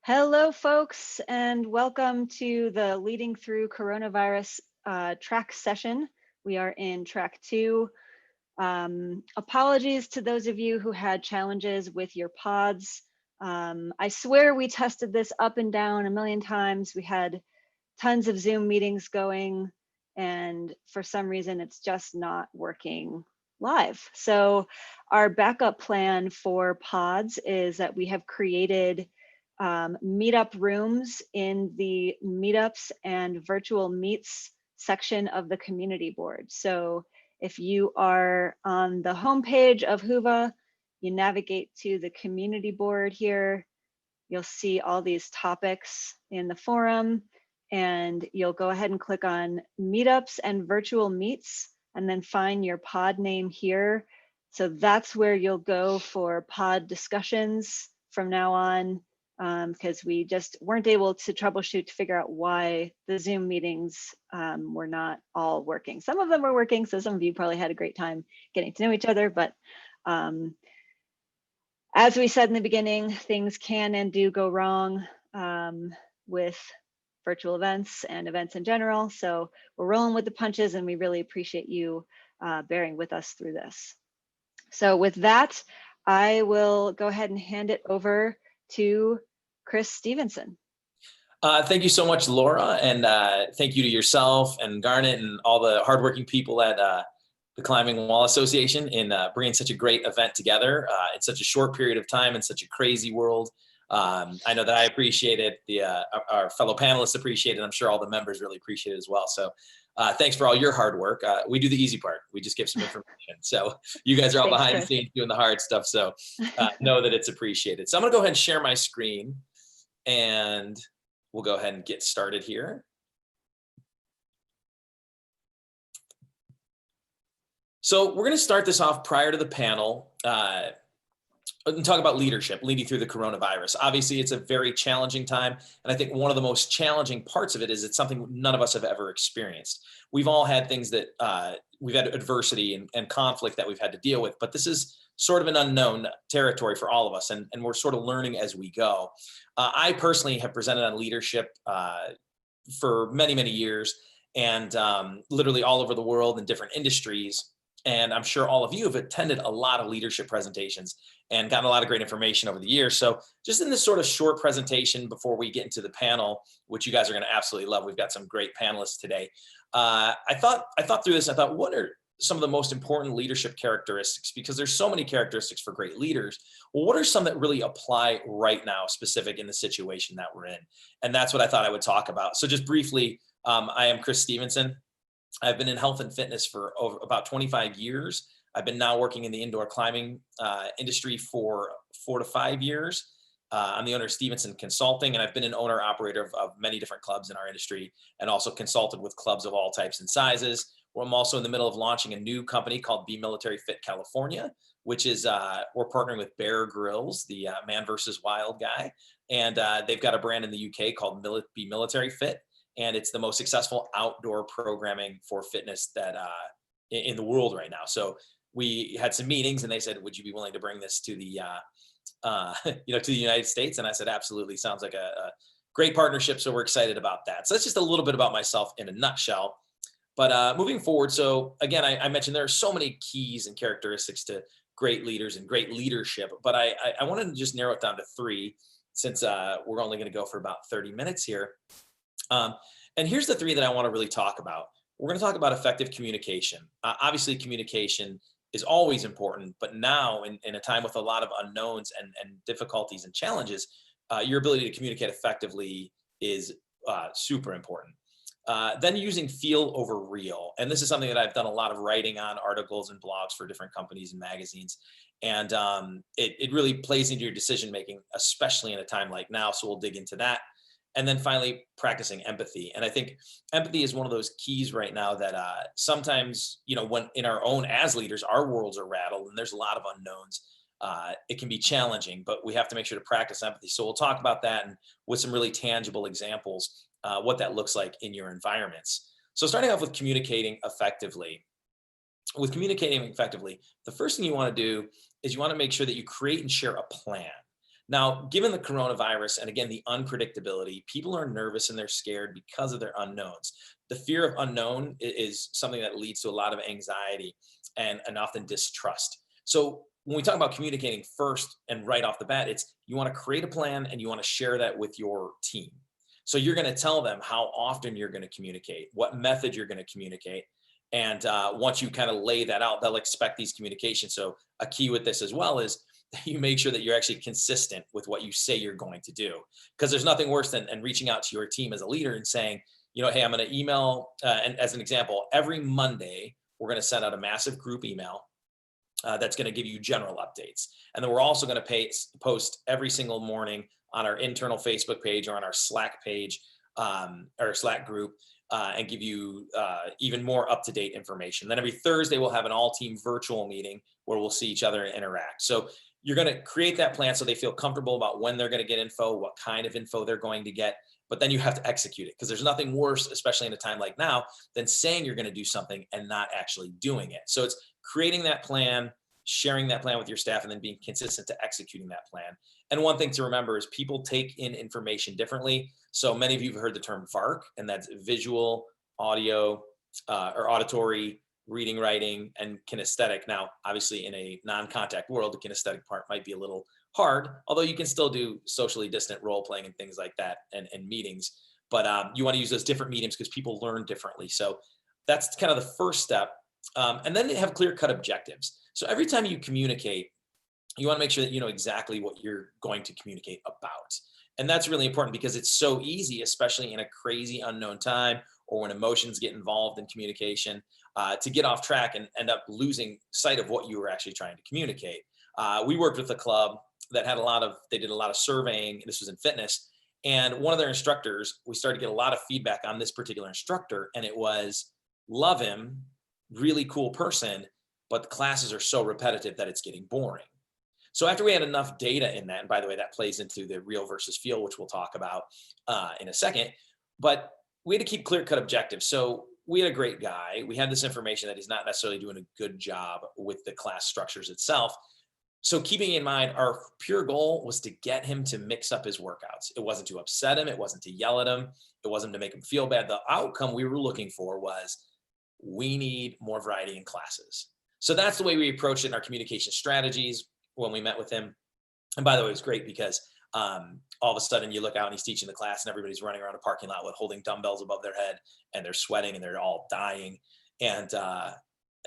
Hello, folks, and welcome to the Leading Through Coronavirus track session. We are in track 2. Apologies to those of you who had challenges with your pods. I swear we tested this up and down a million times. We had tons of Zoom meetings going, and for some reason it's just not working live. So our backup plan for pods is that we have created meetup rooms in the meetups and virtual meets section of the community board. So if you are on the homepage of Whova, you navigate to the community board here, you'll see all these topics in the forum, and you'll go ahead and click on meetups and virtual meets, and then find your pod name here. So that's where you'll go for pod discussions from now on, because we just weren't able to troubleshoot to figure out why the Zoom meetings were not all working. Some of them were working, so some of you probably had a great time getting to know each other, but as we said in the beginning, things can and do go wrong with virtual events and events in general. So we're rolling with the punches, and we really appreciate you bearing with us through this. So with that, I will go ahead and hand it over to Chris Stevenson. Thank you so much, Laura, and thank you to yourself and Garnet and all the hardworking people at the Climbing Wall Association in bringing such a great event together in such a short period of time in such a crazy world. I know that I appreciate it. Our fellow panelists appreciate it. I'm sure all the members really appreciate it as well. So thanks for all your hard work. We do the easy part. We just give some information. So you guys are all behind the scenes doing the hard stuff. So know that it's appreciated. So I'm going to go ahead and share my screen, and we'll go ahead and get started here. So we're going to start this off prior to the panel and talk about leadership, leading through the coronavirus. Obviously, it's a very challenging time. And I think one of the most challenging parts of it is it's something none of us have ever experienced. We've all had things that we've had adversity and conflict that we've had to deal with, but this is sort of an unknown territory for all of us. And we're sort of learning as we go. I personally have presented on leadership for many, many years, and literally all over the world in different industries. And I'm sure all of you have attended a lot of leadership presentations and gotten a lot of great information over the years. So just in this sort of short presentation before we get into the panel, which you guys are going to absolutely love, we've got some great panelists today. I thought through this, I thought, what are some of the most important leadership characteristics? Because there's so many characteristics for great leaders. Well, what are some that really apply right now, specific in the situation that we're in? And that's what I thought I would talk about. So just briefly, I am Chris Stevenson. I've been in health and fitness for about 25 years. I've been now working in the indoor climbing industry for 4 to 5 years. I'm the owner of Stevenson Consulting, and I've been an owner-operator of many different clubs in our industry, and also consulted with clubs of all types and sizes. I'm also in the middle of launching a new company called Be Military Fit California, which is we're partnering with Bear Grylls, the Man versus Wild guy, and they've got a brand in the UK called Be Military Fit. And it's the most successful outdoor programming for fitness that in the world right now. So we had some meetings, and they said, "Would you be willing to bring this to the to the United States?" And I said, "Absolutely. Sounds like a great partnership." So we're excited about that. So that's just a little bit about myself in a nutshell. But moving forward, so again, I mentioned there are so many keys and characteristics to great leaders and great leadership, but I wanted to just narrow it down to 3, since we're only going to go for about 30 minutes here. And here's the 3 that I want to really talk about. We're going to talk about effective communication. Obviously, communication is always important, but now in a time with a lot of unknowns and difficulties and challenges, your ability to communicate effectively is super important. Then using feel over real. And this is something that I've done a lot of writing on, articles and blogs for different companies and magazines. And it really plays into your decision-making, especially in a time like now. So we'll dig into that. And then finally, practicing empathy. And I think empathy is one of those keys right now that sometimes, when in our own as leaders, our worlds are rattled and there's a lot of unknowns. It can be challenging, but we have to make sure to practice empathy. So we'll talk about that, and with some really tangible examples, what that looks like in your environments. So starting off with communicating effectively. With communicating effectively, the first thing you want to do is you want to make sure that you create and share a plan. Now, given the coronavirus and again, the unpredictability, people are nervous and they're scared because of their unknowns. The fear of unknown is something that leads to a lot of anxiety and often distrust. So when we talk about communicating first and right off the bat, it's you want to create a plan and you want to share that with your team. So you're going to tell them how often you're going to communicate, what method you're going to communicate. And once you kind of lay that out, they'll expect these communications. So a key with this as well is that you make sure that you're actually consistent with what you say you're going to do. Because there's nothing worse than reaching out to your team as a leader and saying, hey, I'm going to email, and as an example, every Monday, we're going to send out a massive group email that's going to give you general updates. And then we're also going to post every single morning on our internal Facebook page or on our Slack page or Slack group and give you even more up-to-date information. Then every Thursday, we'll have an all-team virtual meeting where we'll see each other and interact. So you're going to create that plan so they feel comfortable about when they're going to get info, what kind of info they're going to get, but then you have to execute it because there's nothing worse, especially in a time like now, than saying you're going to do something and not actually doing it. So it's creating that plan, sharing that plan with your staff, and then being consistent to executing that plan. And one thing to remember is people take in information differently. So many of you have heard the term VARK, and that's visual, audio, or auditory, reading, writing, and kinesthetic. Now, obviously in a non-contact world, the kinesthetic part might be a little hard, although you can still do socially distant role playing and things like that and meetings. But you want to use those different mediums because people learn differently. So that's kind of the first step. And then they have clear-cut objectives. So every time you communicate, you want to make sure that you know exactly what you're going to communicate about. And that's really important because it's so easy, especially in a crazy unknown time or when emotions get involved in communication, to get off track and end up losing sight of what you were actually trying to communicate. We worked with a club that had they did a lot of surveying. This was in fitness. And one of their instructors, we started to get a lot of feedback on this particular instructor. And it was, love him, really cool person, but the classes are so repetitive that it's getting boring. So after we had enough data in that, and by the way, that plays into the real versus feel, which we'll talk about in a second, but we had to keep clear-cut objectives. So we had a great guy. We had this information that he's not necessarily doing a good job with the class structures itself. So keeping in mind, our pure goal was to get him to mix up his workouts. It wasn't to upset him. It wasn't to yell at him. It wasn't to make him feel bad. The outcome we were looking for was we need more variety in classes. So that's the way we approached it in our communication strategies when we met with him. And by the way, it was great because all of a sudden you look out and he's teaching the class and everybody's running around a parking lot with holding dumbbells above their head and they're sweating and they're all dying. And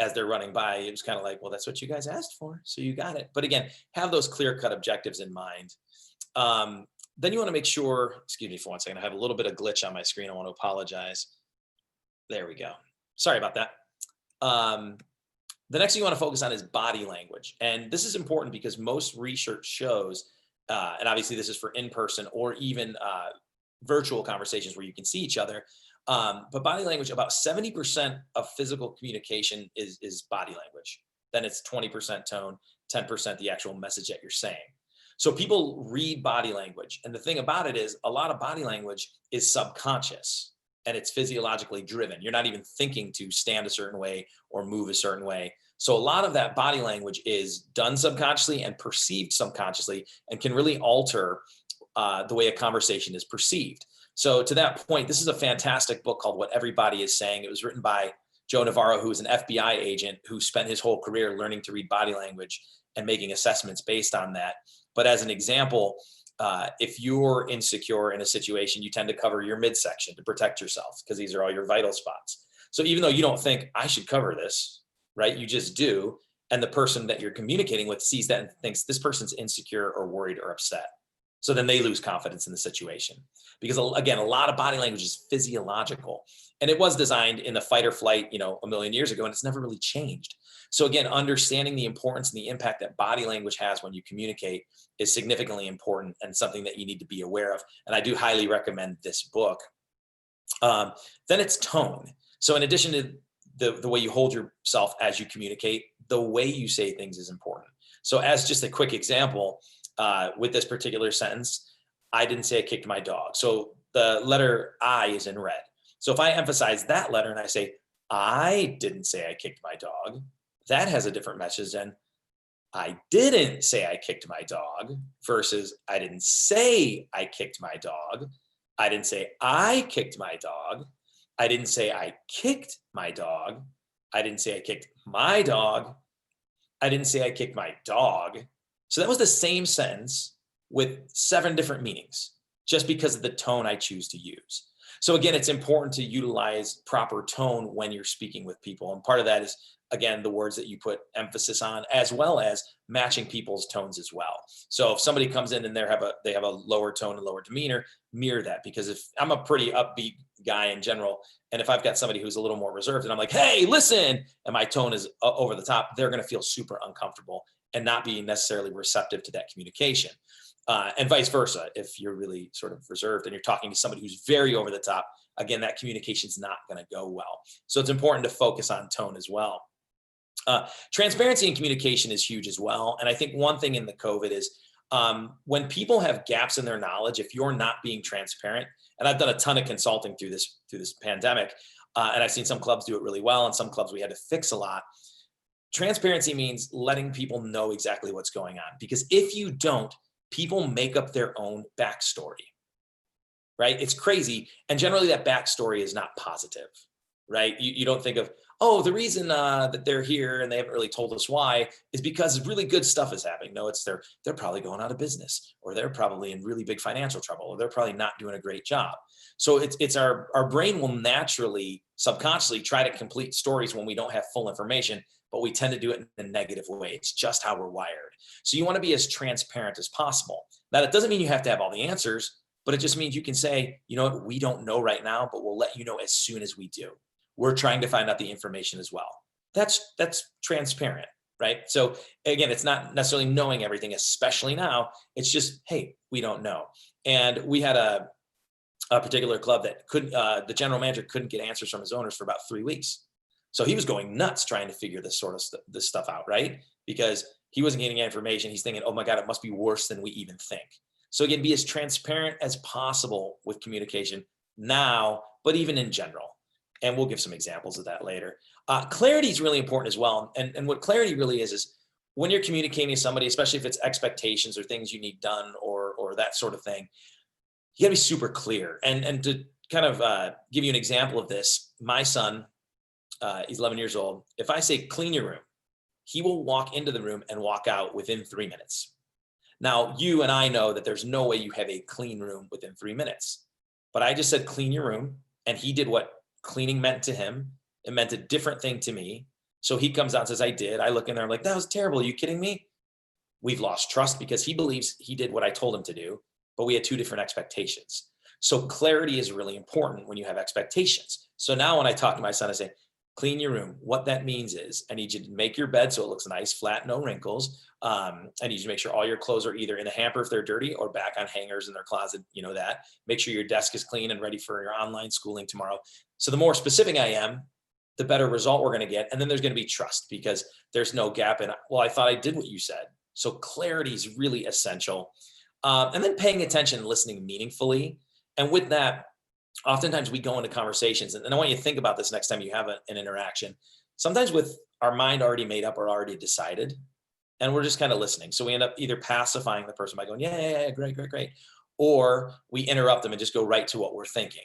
as they're running by, it was kind of like, well, that's what you guys asked for. So you got it. But again, have those clear-cut objectives in mind. Then you want to make sure, excuse me for 1 second, I have a little bit of glitch on my screen. I want to apologize. There we go. Sorry about that. The next thing you want to focus on is body language. And this is important because most research shows, and obviously this is for in-person or even virtual conversations where you can see each other, but body language, about 70% of physical communication is body language. Then it's 20% tone, 10% the actual message that you're saying. So people read body language. And the thing about it is a lot of body language is subconscious and it's physiologically driven. You're not even thinking to stand a certain way or move a certain way. So a lot of that body language is done subconsciously and perceived subconsciously and can really alter the way a conversation is perceived. So to that point, this is a fantastic book called What Everybody Is Saying. It was written by Joe Navarro, who is an FBI agent who spent his whole career learning to read body language and making assessments based on that. But as an example, if you're insecure in a situation, you tend to cover your midsection to protect yourself because these are all your vital spots. So even though you don't think I should cover this, right? You just do. And the person that you're communicating with sees that and thinks this person's insecure or worried or upset. So then they lose confidence in the situation because again, a lot of body language is physiological and it was designed in the fight or flight, a million years ago, and it's never really changed. So again, understanding the importance and the impact that body language has when you communicate is significantly important and something that you need to be aware of. And I do highly recommend this book. Then it's tone. So in addition to the way you hold yourself as you communicate, the way you say things is important. So as just a quick example, with this particular sentence, I didn't say I kicked my dog. So the letter I is in red. So if I emphasize that letter and I say, I didn't say I kicked my dog, that has a different message than I didn't say I kicked my dog versus I didn't say I kicked my dog. I didn't say I kicked my dog. I didn't say I kicked my dog. I didn't say I kicked my dog. I didn't say I kicked my dog. So that was the same sentence with 7 different meanings just because of the tone I choose to use. So again, it's important to utilize proper tone when you're speaking with people. And part of that is, again, the words that you put emphasis on, as well as matching people's tones as well. So if somebody comes in and they have a lower tone and lower demeanor, mirror that. Because if I'm a pretty upbeat guy in general, and if I've got somebody who's a little more reserved and I'm like, hey, listen, and my tone is over the top, they're going to feel super uncomfortable and not be necessarily receptive to that communication. And vice versa. If you're really sort of reserved and you're talking to somebody who's very over the top, again, that communication is not going to go well. So it's important to focus on tone as well. Transparency in communication is huge as well. And I think one thing in the COVID is when people have gaps in their knowledge, if you're not being transparent, and I've done a ton of consulting through this pandemic, and I've seen some clubs do it really well, and some clubs we had to fix a lot. Transparency means letting people know exactly what's going on. Because if you don't, people make up their own backstory, right? It's crazy. And generally that backstory is not positive, right? You don't think of, oh, the reason that they're here and they haven't really told us why is because really good stuff is happening. No, it's they're probably going out of business, or they're probably in really big financial trouble, or they're probably not doing a great job. So it's our brain will naturally, subconsciously try to complete stories when we don't have full information, but we tend to do it in a negative way. It's just how we're wired. So you want to be as transparent as possible. Now, that doesn't mean you have to have all the answers, but it just means you can say, you know what, we don't know right now, but we'll let you know as soon as we do. We're trying to find out the information as well. That's transparent, right? So again, it's not necessarily knowing everything, especially now. It's just, hey, we don't know. And we had a particular club that the general manager couldn't get answers from his owners for about 3 weeks. So he was going nuts trying to figure this this stuff out, right? Because he wasn't getting information. He's thinking, oh my God, it must be worse than we even think. So again, be as transparent as possible with communication now, but even in general. And we'll give some examples of that later. Clarity is really important as well. And what clarity really is when you're communicating to somebody, especially if it's expectations or things you need done or that sort of thing, you gotta be super clear. And to kind of give you an example of this, my son, he's 11 years old. If I say clean your room, he will walk into the room and walk out within 3 minutes. Now, you and I know that there's no way you have a clean room within 3 minutes, but I just said clean your room, and he did what cleaning meant to him. It meant a different thing to me. So he comes out and says, I did. I look in there, I'm like, that was terrible. Are you kidding me? We've lost trust because he believes he did what I told him to do, but we had 2 different expectations. So clarity is really important when you have expectations. So now when I talk to my son, I say, clean your room. What that means is I need you to make your bed so it looks nice, flat, no wrinkles. I need you to make sure all your clothes are either in a hamper if they're dirty or back on hangers in their closet, you know that. Make sure your desk is clean and ready for your online schooling tomorrow. So the more specific I am, the better result we're going to get. And then there's going to be trust because there's no gap in, well, I thought I did what you said. So clarity is really essential. And then paying attention and listening meaningfully. And with that, oftentimes we go into conversations, and I want you to think about this next time you have an interaction, sometimes with our mind already made up or already decided, and we're just kind of listening. So we end up either pacifying the person by going, yeah, great. Or we interrupt them and just go right to what we're thinking.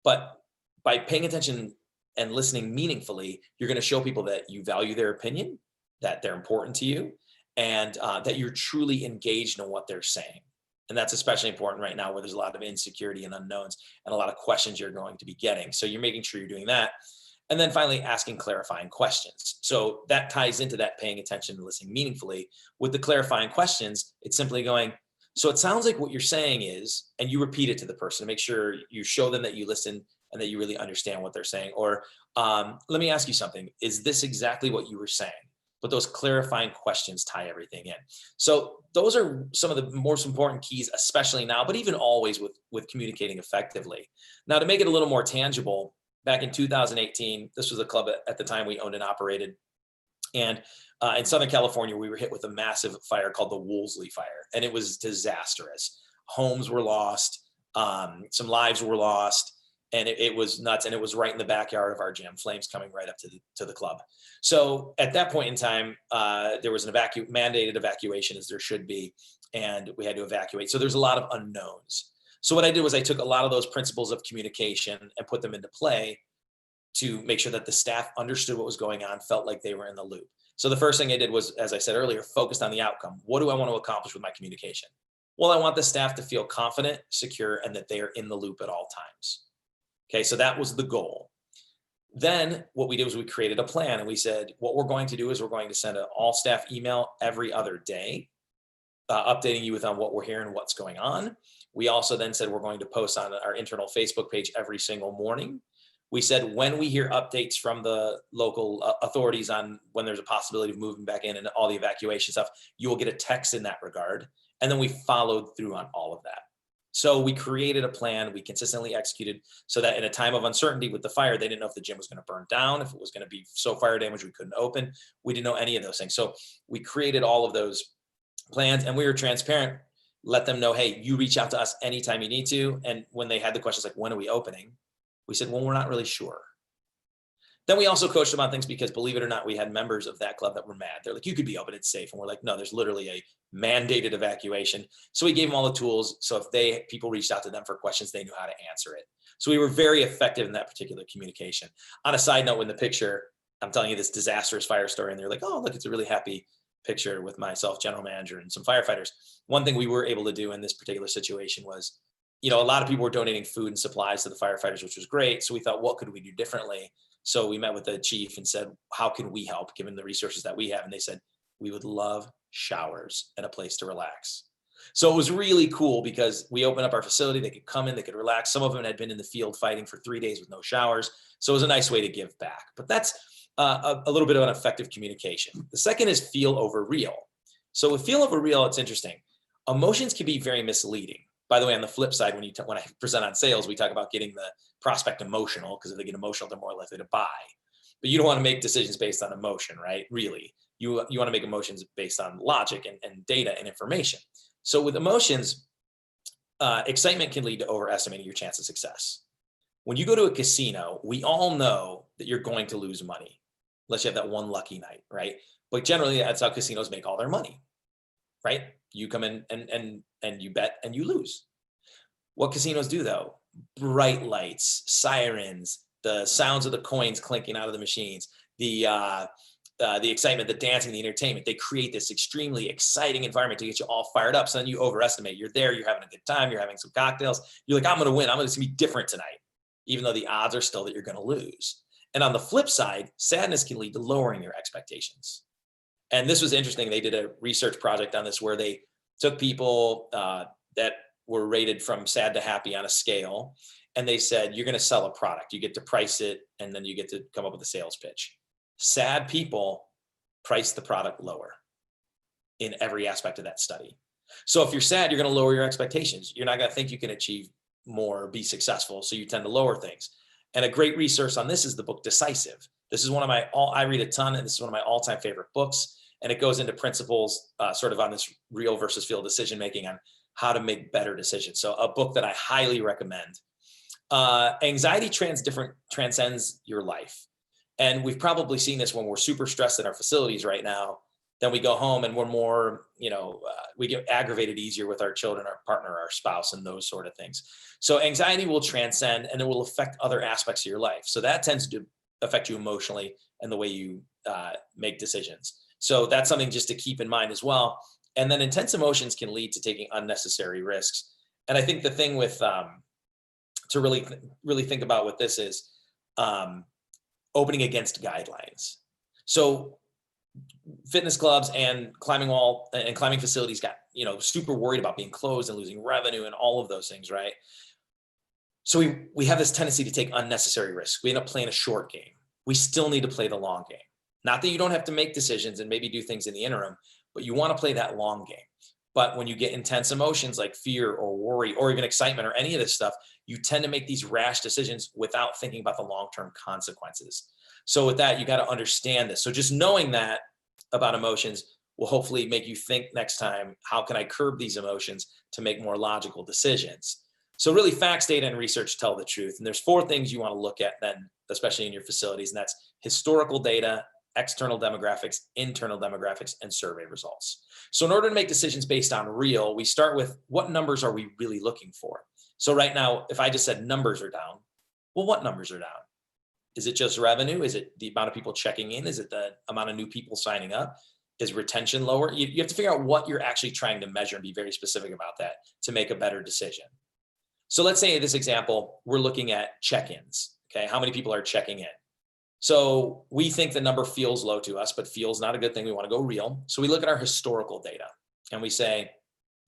But by paying attention and listening meaningfully, you're going to show people that you value their opinion, that they're important to you, and that you're truly engaged in what they're saying. And that's especially important right now where there's a lot of insecurity and unknowns and a lot of questions you're going to be getting. So you're making sure you're doing that. And then finally, asking clarifying questions. So that ties into that paying attention and listening meaningfully. With the clarifying questions, it's simply going, so it sounds like what you're saying is, and you repeat it to the person to make sure you show them that you listen and that you really understand what they're saying. Or let me ask you something. Is this exactly what you were saying? But those clarifying questions tie everything in. So those are some of the most important keys, especially now, but even always with communicating effectively. Now, to make it a little more tangible, back in 2018, this was a club at the time we owned and operated. And in Southern California, we were hit with a massive fire called the Woolsey fire, and it was disastrous. Homes were lost, some lives were lost. And it was nuts. And it was right in the backyard of our gym, flames coming right up to the club. So at that point in time, there was an mandated evacuation, as there should be, and we had to evacuate. So there's a lot of unknowns. So what I did was I took a lot of those principles of communication and put them into play to make sure that the staff understood what was going on, felt like they were in the loop. So the first thing I did was, as I said earlier, focused on the outcome. What do I want to accomplish with my communication? Well, I want the staff to feel confident, secure, and that they are in the loop at all times. Okay, so that was the goal. Then what we did was we created a plan, and we said, what we're going to do is we're going to send an all staff email every other day, updating you on what we're hearing, what's going on. We also then said we're going to post on our internal Facebook page every single morning. We said when we hear updates from the local authorities on when there's a possibility of moving back in and all the evacuation stuff, you will get a text in that regard. And then we followed through on all of that. So we created a plan, we consistently executed, so that in a time of uncertainty with the fire, they didn't know if the gym was going to burn down, if it was going to be so fire damage we couldn't open. We didn't know any of those things. So we created all of those plans, and we were transparent, let them know, hey, you reach out to us anytime you need to. And when they had the questions like, when are we opening? We said, well, we're not really sure. Then we also coached them on things because, believe it or not, we had members of that club that were mad. They're like, you could be open, it's safe. And we're like, no, there's literally a mandated evacuation. So we gave them all the tools. So if people reached out to them for questions, they knew how to answer it. So we were very effective in that particular communication. On a side note, in the picture, I'm telling you this disastrous fire story, and they're like, oh, look, it's a really happy picture with myself, general manager, and some firefighters. One thing we were able to do in this particular situation was, a lot of people were donating food and supplies to the firefighters, which was great. So we thought, what could we do differently? So we met with the chief and said, how can we help given the resources that we have? And they said, we would love showers and a place to relax. So it was really cool because we opened up our facility. They could come in, they could relax. Some of them had been in the field fighting for 3 days with no showers. So it was a nice way to give back. But that's a little bit of an effective communication. The second is feel over real. So with feel over real, it's interesting. Emotions can be very misleading. By the way, on the flip side, when I present on sales, we talk about getting the prospect emotional, because if they get emotional, they're more likely to buy. But you don't want to make decisions based on emotion, right? Really, you want to make emotions based on logic and data and information. So with emotions, excitement can lead to overestimating your chance of success. When you go to a casino, we all know that you're going to lose money, unless you have that one lucky night, right? But generally, that's how casinos make all their money, right? You come in and you bet and you lose. What casinos do, though? Bright lights, sirens, the sounds of the coins clinking out of the machines, the excitement, the dancing, the entertainment. They create this extremely exciting environment to get you all fired up. So then you overestimate. You're there, you're having a good time, you're having some cocktails. You're like, I'm going to win. It's going to be different tonight, even though the odds are still that you're going to lose. And on the flip side, sadness can lead to lowering your expectations. And this was interesting. They did a research project on this where they took people that were rated from sad to happy on a scale. And they said, you're going to sell a product. You get to price it, and then you get to come up with a sales pitch. Sad people price the product lower in every aspect of that study. So if you're sad, you're going to lower your expectations. You're not going to think you can achieve more, be successful. So you tend to lower things. And a great resource on this is the book Decisive. This is one of I read a ton, and this is one of my all-time favorite books. And it goes into principles sort of on this real versus feel decision-making on how to make better decisions. So a book that I highly recommend. Anxiety transcends your life. And we've probably seen this when we're super stressed in our facilities right now. Then we go home and we're more, we get aggravated easier with our children, our partner, our spouse, and those sort of things. So anxiety will transcend, and it will affect other aspects of your life. So that tends to affect you emotionally and the way you make decisions. So that's something just to keep in mind as well. And then intense emotions can lead to taking unnecessary risks. And I think the thing with to really think about with this is opening against guidelines. So fitness clubs and climbing wall and climbing facilities got super worried about being closed and losing revenue and all of those things, right? So we have this tendency to take unnecessary risks. We end up playing a short game. We still need to play the long game. Not that you don't have to make decisions and maybe do things in the interim, but you want to play that long game. But when you get intense emotions like fear or worry or even excitement or any of this stuff, you tend to make these rash decisions without thinking about the long-term consequences. So with that, you got to understand this. So just knowing that about emotions will hopefully make you think next time, how can I curb these emotions to make more logical decisions? So really facts, data, and research tell the truth. And there's 4 things you want to look at then, especially in your facilities. And that's historical data, external demographics, internal demographics, and survey results. So in order to make decisions based on real, we start with what numbers are we really looking for? So right now, if I just said numbers are down, well, what numbers are down? Is it just revenue? Is it the amount of people checking in? Is it the amount of new people signing up? Is retention lower? You have to figure out what you're actually trying to measure and be very specific about that to make a better decision. So let's say in this example, we're looking at check-ins. Okay, how many people are checking in? So we think the number feels low to us, but feels not a good thing. We want to go real. So we look at our historical data and we say,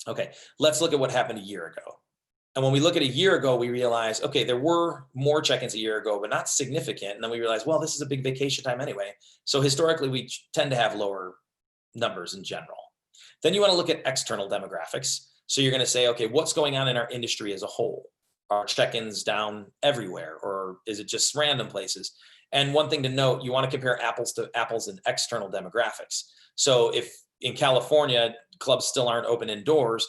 okay, let's look at what happened a year ago. And when we look at a year ago, we realize, okay, there were more check-ins a year ago, but not significant. And then we realize, well, this is a big vacation time anyway. So historically, we tend to have lower numbers in general. Then you want to look at external demographics. So you're going to say, okay, what's going on in our industry as a whole? Are check-ins down everywhere, or is it just random places? And one thing to note, you want to compare apples to apples in external demographics. So if in California, clubs still aren't open indoors,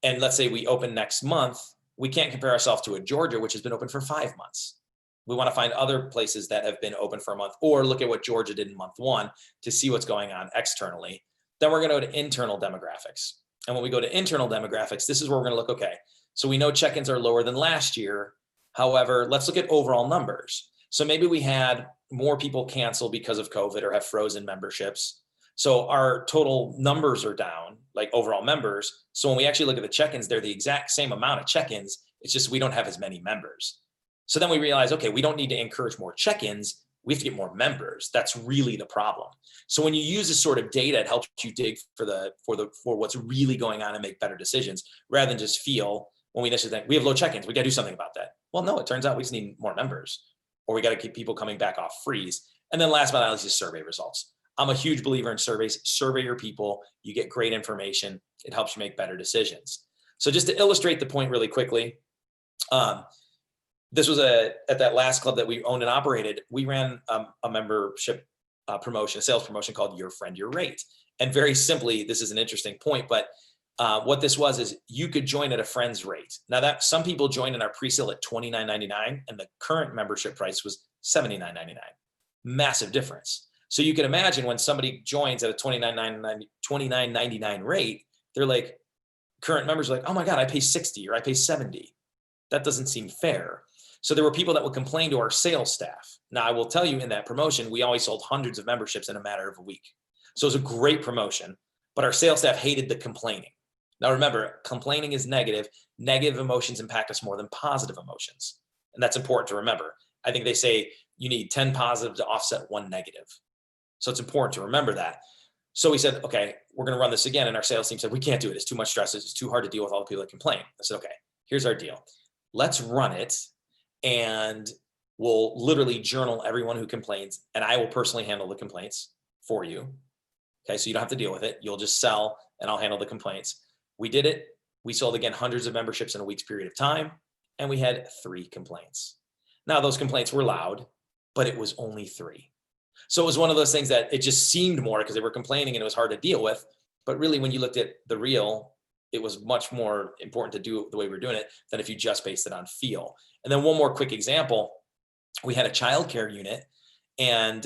and let's say we open next month, we can't compare ourselves to a Georgia, which has been open for 5 months. We want to find other places that have been open for a month, or look at what Georgia did in month 1 to see what's going on externally. Then we're going to go to internal demographics. And when we go to internal demographics, this is where we're going to look, okay, so we know check-ins are lower than last year. However, let's look at overall numbers. So maybe we had more people cancel because of COVID or have frozen memberships. So our total numbers are down, like overall members. So when we actually look at the check-ins, they're the exact same amount of check-ins. It's just we don't have as many members. So then we realize, okay, we don't need to encourage more check-ins. We have to get more members. That's really the problem. So when you use this sort of data, it helps you dig for what's really going on and make better decisions rather than just feel when we initially think we have low check-ins, we got to do something about that. Well, no, it turns out we just need more members, or we got to keep people coming back off freeze. And then last but not least is survey results. I'm a huge believer in surveys. Survey your people. You get great information. It helps you make better decisions. So just to illustrate the point really quickly, this was at that last club that we owned and operated, we ran a membership promotion, a sales promotion called Your Friend, Your Rate. And very simply, this is an interesting point, but what this was is you could join at a friend's rate. Now that some people joined in our pre-sale at $29.99 and the current membership price was $79.99. Massive difference. So you can imagine when somebody joins at a $29.99 rate, they're like, current members are like, oh my God, I pay 60 or I pay 70. That doesn't seem fair. So there were people that would complain to our sales staff. Now I will tell you in that promotion, we always sold hundreds of memberships in a matter of a week. So it was a great promotion, but our sales staff hated the complaining. Now remember, complaining is negative. Negative emotions impact us more than positive emotions. And that's important to remember. I think they say you need 10 positives to offset 1 negative. So it's important to remember that. So we said, okay, we're going to run this again. And our sales team said, we can't do it. It's too much stress. It's too hard to deal with all the people that complain. I said, okay, here's our deal. Let's run it. And we'll literally journal everyone who complains. And I will personally handle the complaints for you. Okay, so you don't have to deal with it. You'll just sell and I'll handle the complaints. We did it. We sold again hundreds of memberships in a week's period of time. And we had 3 complaints. Now those complaints were loud, but it was only 3. So it was one of those things that it just seemed more because they were complaining and it was hard to deal with. But really, when you looked at the real, it was much more important to do it the way we're doing it than if you just based it on feel. And then one more quick example, we had a childcare unit. And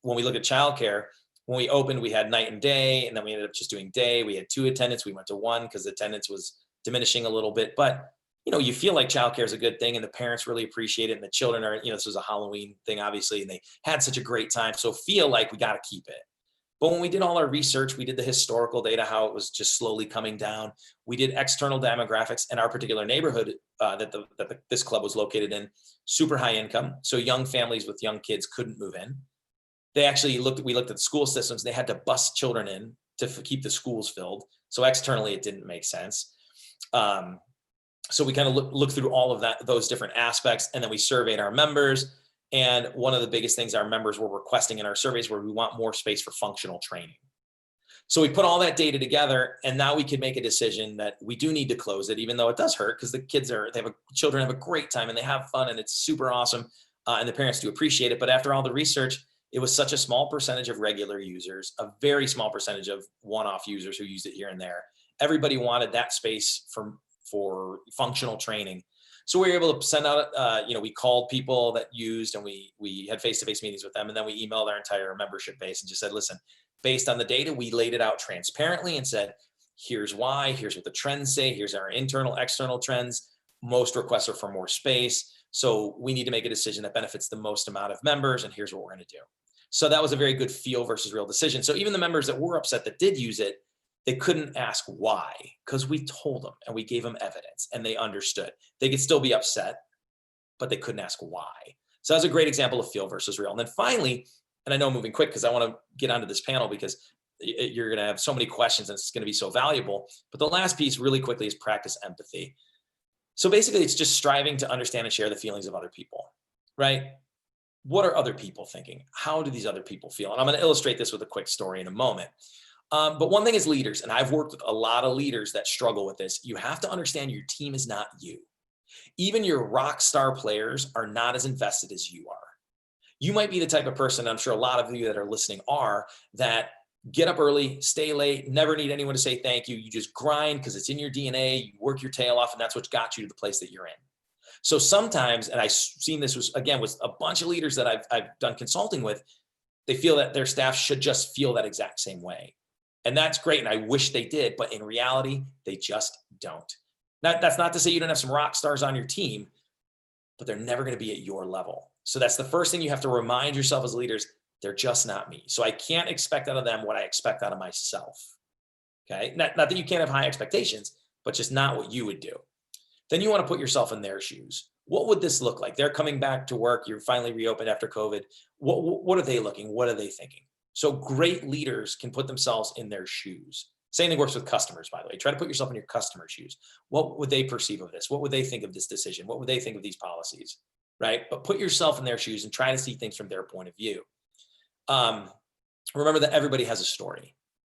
when we look at childcare, when we opened, we had night and day, and then we ended up just doing day. We had 2 attendants. We went to 1 because the attendance was diminishing a little bit. But you know, you feel like childcare is a good thing and the parents really appreciate it. And the children are, you know, this was a Halloween thing, obviously, and they had such a great time. So feel like we got to keep it. But when we did all our research, we did the historical data, how it was just slowly coming down. We did external demographics in our particular neighborhood this club was located in, super high income. So young families with young kids couldn't move in. They actually we looked at the school systems. They had to bus children in to keep the schools filled. So externally, it didn't make sense. So we kind of look through all of those different aspects, and then we surveyed our members. And one of the biggest things our members were requesting in our surveys were we want more space for functional training. So we put all that data together, and now we can make a decision that we do need to close it, even though it does hurt because the children have a great time and they have fun and it's super awesome, and the parents do appreciate it. But after all the research, it was such a small percentage of regular users, a very small percentage of one-off users who used it here and there. Everybody wanted that space for for functional training. So we were able to send out, we called people that used, and we had face-to-face meetings with them. And then we emailed our entire membership base and just said, listen, based on the data, we laid it out transparently and said, here's why, here's what the trends say, here's our internal, external trends. Most requests are for more space. So we need to make a decision that benefits the most amount of members, and here's what we're going to do. So that was a very good feel versus real decision. So even the members that were upset that did use it, they couldn't ask why, because we told them and we gave them evidence and they understood. They could still be upset, but they couldn't ask why. So that's a great example of feel versus real. And then finally, and I know I'm moving quick because I want to get onto this panel because you're going to have so many questions and it's going to be so valuable. But the last piece really quickly is practice empathy. So basically it's just striving to understand and share the feelings of other people, right? What are other people thinking? How do these other people feel? And I'm going to illustrate this with a quick story in a moment. But one thing is leaders, and I've worked with a lot of leaders that struggle with this. You have to understand your team is not you. Even your rock star players are not as invested as you are. You might be the type of person, I'm sure a lot of you that are listening are, that get up early, stay late, never need anyone to say thank you. You just grind because it's in your DNA. You work your tail off, and that's what got you to the place that you're in. So sometimes, and I've seen this with a bunch of leaders that I've done consulting with, they feel that their staff should just feel that exact same way. And that's great. And I wish they did, but in reality, they just don't. That's not to say you don't have some rock stars on your team, but they're never going to be at your level. So that's the first thing you have to remind yourself as leaders. They're just not me. So I can't expect out of them what I expect out of myself. Okay. Not that you can't have high expectations, but just not what you would do. Then you want to put yourself in their shoes. What would this look like? They're coming back to work. You're finally reopened after COVID. What are they looking? What are they thinking? So great leaders can put themselves in their shoes. Same thing works with customers, by the way. Try to put yourself in your customer's shoes. What would they perceive of this? What would they think of this decision? What would they think of these policies, right? But put yourself in their shoes and try to see things from their point of view. Remember that everybody has a story.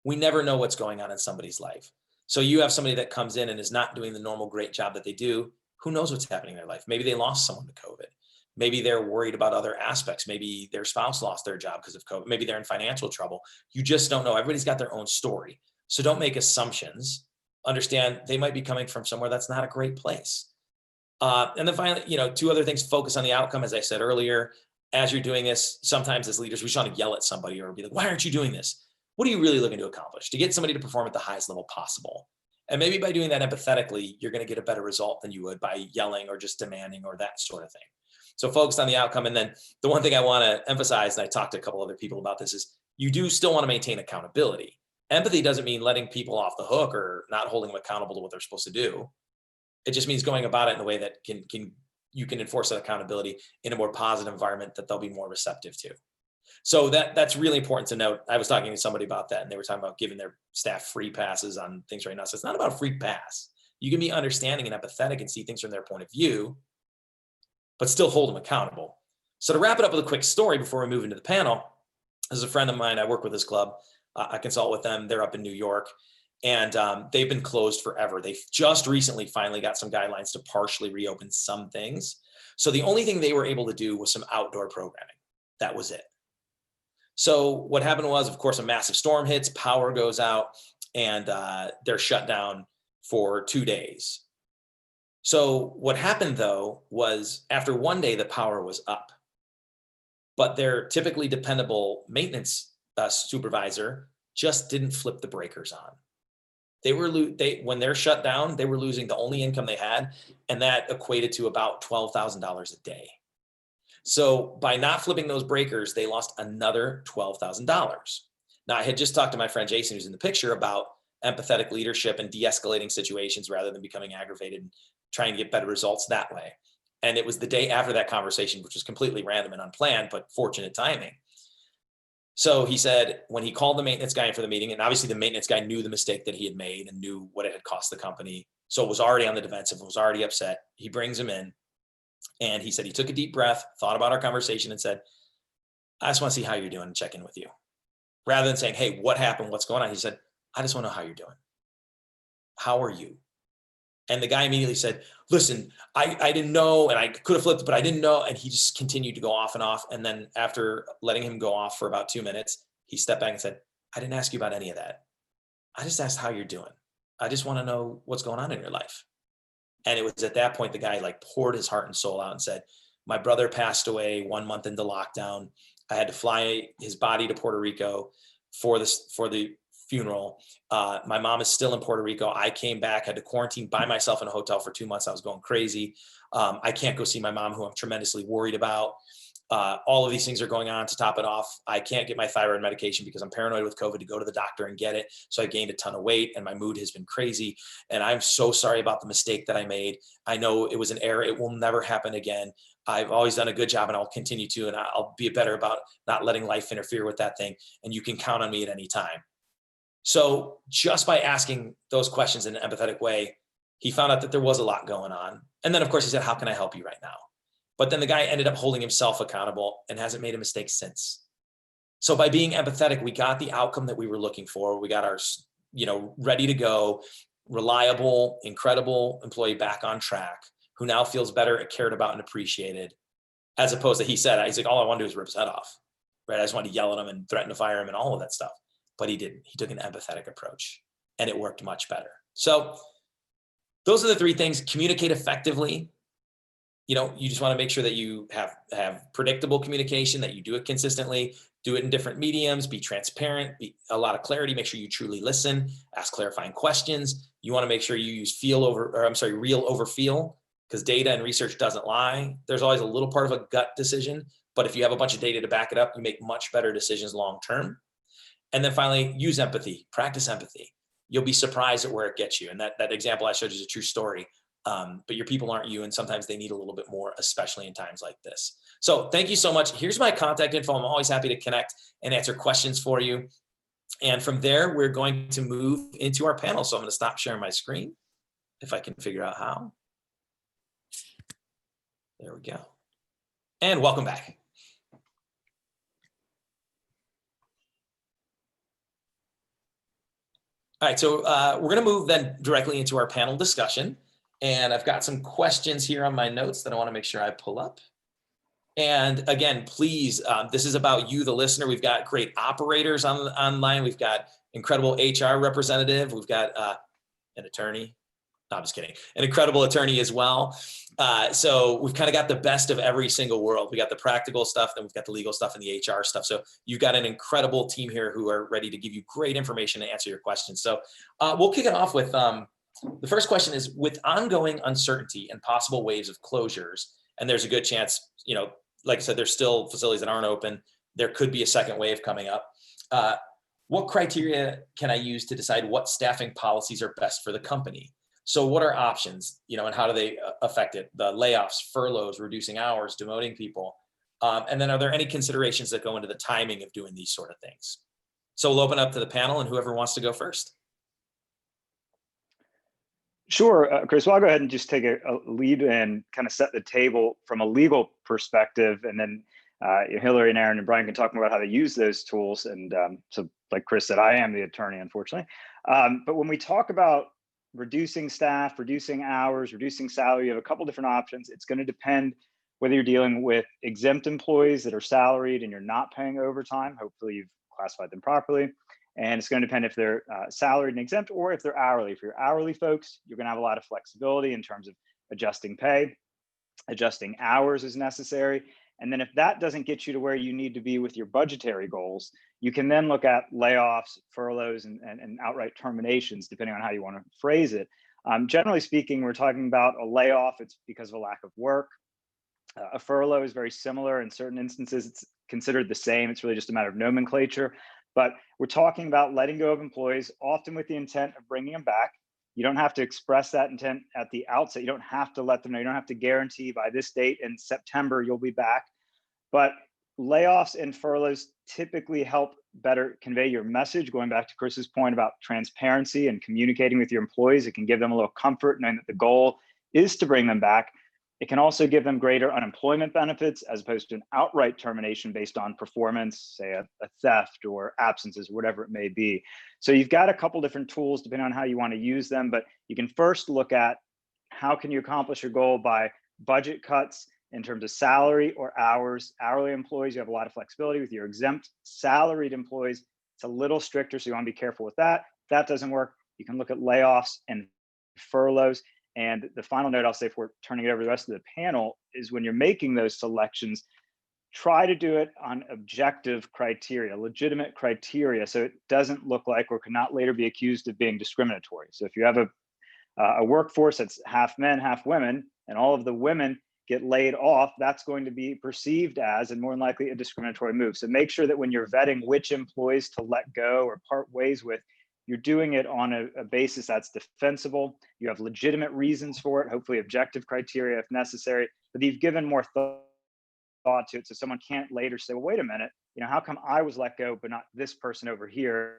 We never know what's going on in somebody's life. So you have somebody that comes in and is not doing the normal great job that they do. Who knows what's happening in their life? Maybe they lost someone to COVID. Maybe they're worried about other aspects. Maybe their spouse lost their job because of COVID. Maybe they're in financial trouble. You just don't know. Everybody's got their own story. So don't make assumptions. Understand they might be coming from somewhere that's not a great place. And then finally, two other things, focus on the outcome. As I said earlier, as you're doing this, sometimes as leaders, we just want to yell at somebody or be like, why aren't you doing this? What are you really looking to accomplish? To get somebody to perform at the highest level possible. And maybe by doing that empathetically, you're going to get a better result than you would by yelling or just demanding or that sort of thing. So focused on the outcome. And then the one thing I want to emphasize, and I talked to a couple other people about this, is you do still want to maintain accountability. Empathy doesn't mean letting people off the hook or not holding them accountable to what they're supposed to do. It just means going about it in a way that you can enforce that accountability in a more positive environment that they'll be more receptive to. So that's really important to note. I was talking to somebody about that, and they were talking about giving their staff free passes on things right now. So it's not about a free pass. You can be understanding and empathetic and see things from their point of view, but still hold them accountable. So to wrap it up with a quick story before we move into the panel, this is a friend of mine. I work with this club. I consult with them. They're up in New York, and they've been closed forever. They've just recently finally got some guidelines to partially reopen some things. So the only thing they were able to do was some outdoor programming. That was it. So what happened was, of course, a massive storm hits, power goes out, and they're shut down for 2 days. So what happened, though, was after one day, the power was up. But their typically dependable maintenance supervisor just didn't flip the breakers on. When they're shut down, they were losing the only income they had, and that equated to about $12,000 a day. So by not flipping those breakers, they lost another $12,000. Now, I had just talked to my friend Jason, who's in the picture, about empathetic leadership and de-escalating situations rather than becoming aggravated and trying to get better results that way. And it was the day after that conversation, which was completely random and unplanned, but fortunate timing. So he said, when he called the maintenance guy in for the meeting, and obviously the maintenance guy knew the mistake that he had made and knew what it had cost the company. So it was already on the defensive, was already upset. He brings him in. And he said he took a deep breath, thought about our conversation, and said, I just want to see how you're doing and check in with you. Rather than saying, hey, what happened? What's going on? He said, I just want to know how you're doing. How are you? And the guy immediately said, listen, I didn't know, and I could have flipped it, but I didn't know. And he just continued to go off and off. And then after letting him go off for about 2 minutes, he stepped back and said, I didn't ask you about any of that. I just asked how you're doing. I just want to know what's going on in your life. And it was at that point, the guy like poured his heart and soul out and said, my brother passed away 1 month into lockdown. I had to fly his body to Puerto Rico for the funeral. My mom is still in Puerto Rico. I came back, had to quarantine by myself in a hotel for 2 months. I was going crazy. I can't go see my mom, who I'm tremendously worried about. All of these things are going on. To top it off, I can't get my thyroid medication because I'm paranoid with COVID to go to the doctor and get it. So I gained a ton of weight and my mood has been crazy. And I'm so sorry about the mistake that I made. I know it was an error. It will never happen again. I've always done a good job and I'll continue to, and I'll be better about not letting life interfere with that thing. And you can count on me at any time. So just by asking those questions in an empathetic way, he found out that there was a lot going on. And then of course he said, how can I help you right now? But then the guy ended up holding himself accountable and hasn't made a mistake since. So by being empathetic, we got the outcome that we were looking for. We got our, ready to go, reliable, incredible employee back on track, who now feels better, cared about, and appreciated, as opposed to, he's like, all I want to do is rip his head off, right? I just wanted to yell at him and threaten to fire him and all of that stuff. But he didn't. He took an empathetic approach and it worked much better. So those are the 3 things. Communicate effectively. You just want to make sure that you have predictable communication, that you do it consistently, do it in different mediums, be transparent, be a lot of clarity, make sure you truly listen, ask clarifying questions. You want to make sure you use real over feel, because data and research doesn't lie. There's always a little part of a gut decision, but if you have a bunch of data to back it up, you make much better decisions long-term. And then finally, use empathy, practice empathy. You'll be surprised at where it gets you. And that example I showed you is a true story. But your people aren't you, and sometimes they need a little bit more, especially in times like this. So thank you so much. Here's my contact info. I'm always happy to connect and answer questions for you. And from there, we're going to move into our panel. So I'm going to stop sharing my screen if I can figure out how. There we go. And welcome back. All right, so we're going to move then directly into our panel discussion. And I've got some questions here on my notes that I want to make sure I pull up. And again, please, this is about you, the listener. We've got great operators online. We've got incredible HR representative. We've got an attorney. No, I'm just kidding. An incredible attorney as well. So we've kind of got the best of every single world. We got the practical stuff, then we've got the legal stuff and the HR stuff. So you've got an incredible team here who are ready to give you great information and answer your questions. So we'll kick it off with the first question is, with ongoing uncertainty and possible waves of closures, and there's a good chance, like I said, there's still facilities that aren't open. There could be a second wave coming up. What criteria can I use to decide what staffing policies are best for the company? So what are options, and how do they affect it? The layoffs, furloughs, reducing hours, demoting people. And then are there any considerations that go into the timing of doing these sort of things? So we'll open up to the panel and whoever wants to go first. Sure, Chris. Well, I'll go ahead and just take a lead and kind of set the table from a legal perspective, and then Hillary and Aaron and Brian can talk more about how to use those tools. And so, like Chris said, I am the attorney, unfortunately. But when we talk about reducing staff, reducing hours, reducing salary, you have a couple different options. It's going to depend whether you're dealing with exempt employees that are salaried and you're not paying overtime. Hopefully, you've classified them properly. And it's going to depend if they're salaried and exempt or if they're hourly. If you're hourly folks, you're going to have a lot of flexibility in terms of adjusting pay, adjusting hours as necessary. And then if that doesn't get you to where you need to be with your budgetary goals, you can then look at layoffs, furloughs, and outright terminations, depending on how you want to phrase it. Generally speaking, we're talking about a layoff. It's because of a lack of work. A furlough is very similar. In certain instances, it's considered the same. It's really just a matter of nomenclature. But we're talking about letting go of employees, often with the intent of bringing them back. You don't have to express that intent at the outset. You don't have to let them know. You don't have to guarantee by this date in September you'll be back. But layoffs and furloughs typically help better convey your message. Going back to Chris's point about transparency and communicating with your employees, it can give them a little comfort knowing that the goal is to bring them back. It can also give them greater unemployment benefits as opposed to an outright termination based on performance, say a theft or absences, whatever it may be. So you've got a couple different tools depending on how you want to use them, but you can first look at how can you accomplish your goal by budget cuts in terms of salary or hours. Hourly employees, you have a lot of flexibility. With your exempt salaried employees, it's a little stricter, so you want to be careful with that. If that doesn't work, you can look at layoffs and furloughs. And the final note I'll say before turning it over to the rest of the panel is when you're making those selections, try to do it on objective criteria, legitimate criteria, so it doesn't look like or cannot later be accused of being discriminatory. So if you have a workforce that's half men, half women, and all of the women get laid off, that's going to be perceived as, and more than likely, a discriminatory move. So make sure that when you're vetting which employees to let go or part ways with, you're doing it on a basis that's defensible. You have legitimate reasons for it, hopefully objective criteria if necessary, but you've given more thought to it, so someone can't later say, well, wait a minute, how come I was let go but not this person over here?